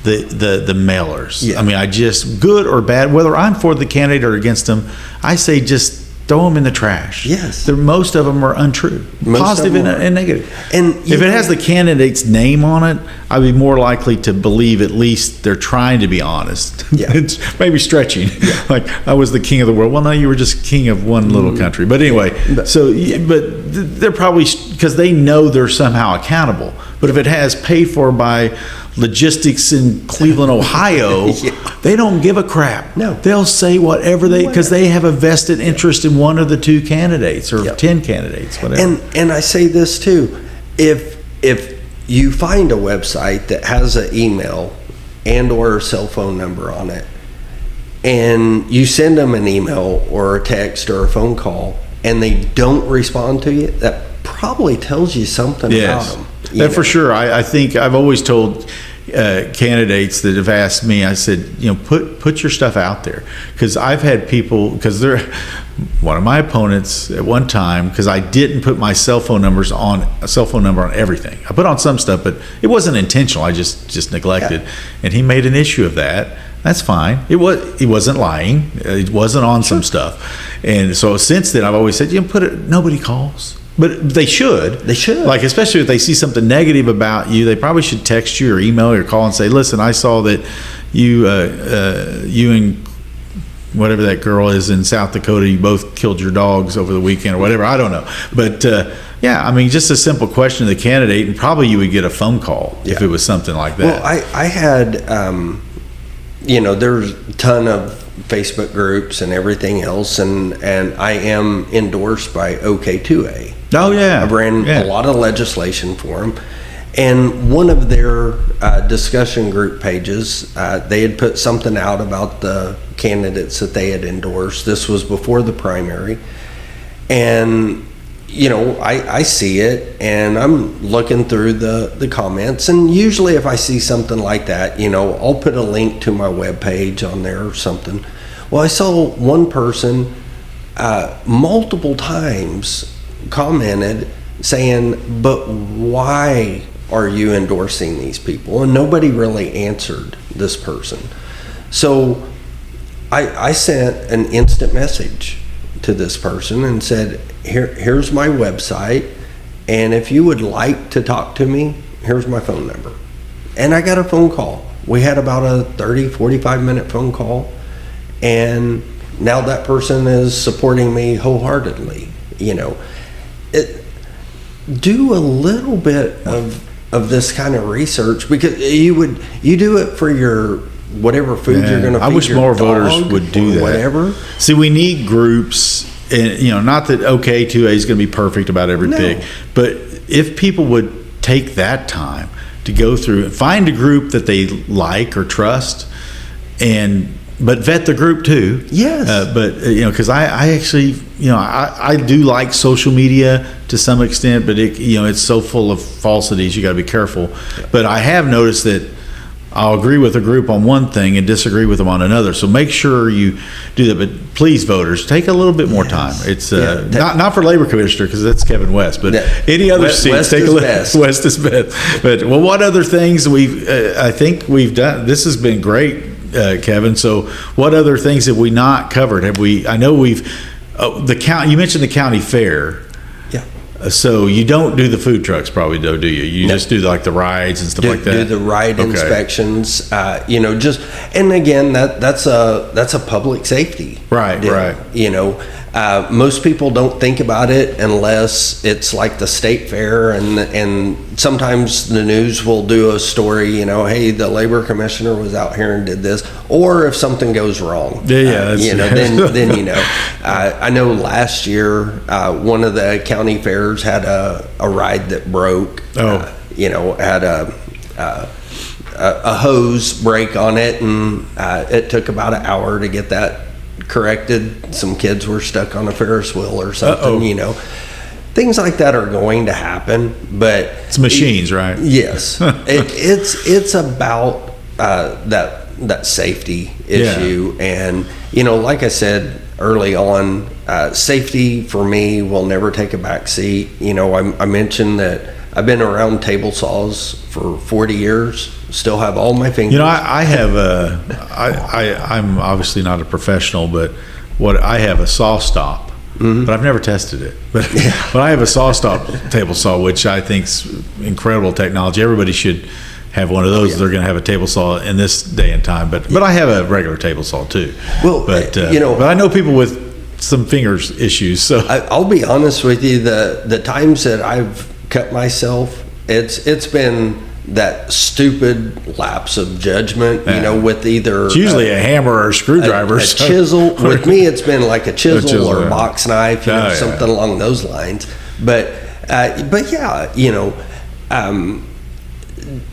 the mailers. Yeah. I mean, I just, good or bad, whether I'm for the candidate or against them, I say just throw them in the trash. Yes. Most of them are untrue, positive and negative. And if it has the candidate's name on it, I'd be more likely to believe at least they're trying to be honest. Yeah. It's maybe stretching. Yeah. Like, I was the king of the world. Well, no, you were just king of one little country. But anyway, but they're probably, because they know they're somehow accountable. But if it has paid for by logistics in Cleveland, Ohio, they don't give a crap. No. They'll say whatever because they have a vested interest in one of the 2 candidates or 10 candidates, whatever. And I say this too, if you find a website that has an email and or a cell phone number on it, and you send them an email or a text or a phone call, and they don't respond to you, that probably tells you something about them. That for sure. I think I've always told candidates that have asked me, I said, put your stuff out there, because I've had people, because they're one of my opponents at one time, because I didn't put my cell phone number on everything. I put on some stuff, but it wasn't intentional. I just neglected, and he made an issue of that. That's fine. He wasn't lying. It wasn't on some stuff, and so since then I've always said, put it. Nobody calls. But they should. They should. Like, especially if they see something negative about you, they probably should text you or email or call and say, listen, I saw that you and whatever that girl is in South Dakota, you both killed your dogs over the weekend or whatever. I don't know. But, yeah, I mean, just a simple question to the candidate, and probably you would get a phone call if it was something like that. Well, I had, there's a ton of Facebook groups and everything else, and I am endorsed by OK2A. Oh, yeah. I've ran a lot of legislation for them. And one of their discussion group pages, they had put something out about the candidates that they had endorsed. This was before the primary. And, I see it, and I'm looking through the comments. And usually if I see something like that, I'll put a link to my webpage on there or something. Well, I saw one person multiple times commented saying, but why are you endorsing these people? And nobody really answered this person. So I sent an instant message to this person and said, here's my website, and if you would like to talk to me, here's my phone number. And I got a phone call. We had about a 45 minute phone call, and now that person is supporting me wholeheartedly. Do a little bit of this kind of research, because you do it for your whatever food you're going to feed. I wish your more dog voters would do that. Whatever. See, we need groups, and not that OK2A is going to be perfect about every pig, but if people would take that time to go through and find a group that they like or trust, but vet the group too. Yes. Because I actually, I do like social media to some extent, but it's so full of falsities. You got to be careful. Yeah. But I have noticed that I'll agree with a group on one thing and disagree with them on another. So make sure you do that. But please, voters, take a little bit more time. It's not for labor commissioner, because that's Kevin West, but any other seats, take a look. West is best. But what other things I think we've done? This has been great, Kevin. So what other things have we not covered? I know we've you mentioned the county fair. So you don't do the food trucks probably, though, do you? You just do like the rides and stuff like that? Do the ride inspections, and again, that's a public safety deal. Right. Most people don't think about it unless it's like the state fair, and sometimes the news will do a story, hey, the labor commissioner was out here and did this, or if something goes wrong. Then I know last year one of the county fairs had a ride that broke. Had a hose break on it, and it took about an hour to get that corrected. Some kids were stuck on a Ferris wheel or something. Things like that are going to happen, but it's machines, right? Yes. It's about that safety issue. And like I said early on, safety for me will never take a back seat. I mentioned that I've been around table saws for 40 years, still have all my fingers. I have I'm obviously not a professional, but I have a saw stop, but I've never tested it. But I have a saw stop table saw, which I think's incredible technology. Everybody should have one of those. They're going to have a table saw in this day and time, but I have a regular table saw too. Well, but I know people with some fingers issues. So I'll be honest with you, the times that I've cut myself, it's been that stupid lapse of judgment, with either it's usually a hammer or a screwdriver, a chisel. With me, it's been like a chisel or a box knife, something along those lines. But yeah,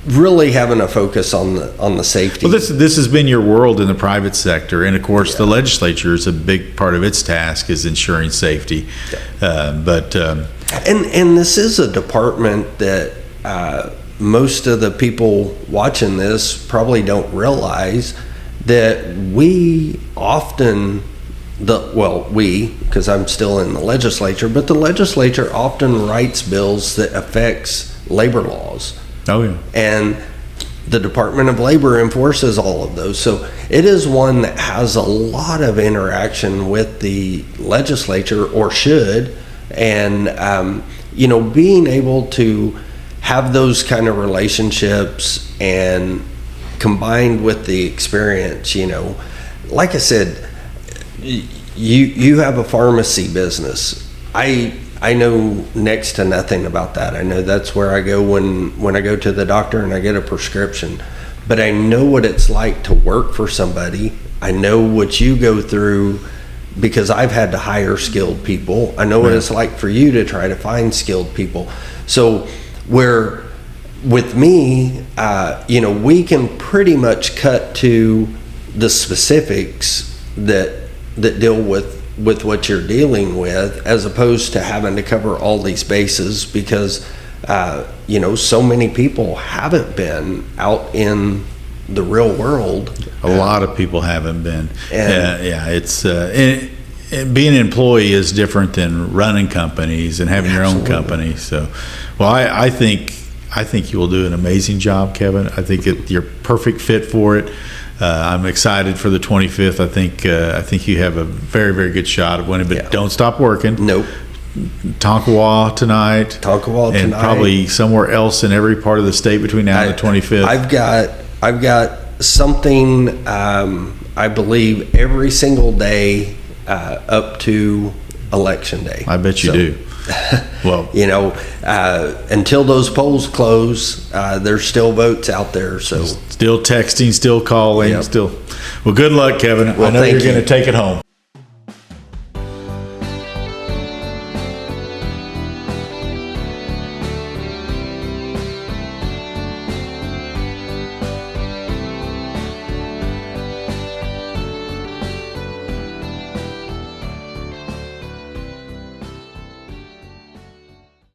really having a focus on the safety. Well, this has been your world in the private sector, and of course, the legislature is a big part of its task is ensuring safety. And this is a department that most of the people watching this probably don't realize that we often, because I'm still in the legislature, but the legislature often writes bills that affects labor laws. Oh, yeah. And the Department of Labor enforces all of those. So it is one that has a lot of interaction with the legislature, or should, And, being able to have those kind of relationships and combined with the experience, like I said, you have a pharmacy business. I know next to nothing about that. I know that's where I go when I go to the doctor and I get a prescription. But I know what it's like to work for somebody. I know what you go through because I've had to hire skilled people. I know what it's like for you to try to find skilled people. So where with me, we can pretty much cut to the specifics that deal with what you're dealing with, as opposed to having to cover all these bases because so many people haven't been out in the real world. A lot of people haven't been. And it's and being an employee is different than running companies and having your own company. So, well, I think you will do an amazing job, Kevin. I think you're perfect fit for it. I'm excited for the 25th. I think you have a very, very good shot of winning, but don't stop working. Nope. Tonkawa tonight. And probably somewhere else in every part of the state between now and the 25th. I've got something, I believe, every single day up to election day. I bet you do. Well, until those polls close, there's still votes out there. So still texting, still calling, Yep. still. Well, good luck, Kevin. Well, I know you're thank you. going to take it home.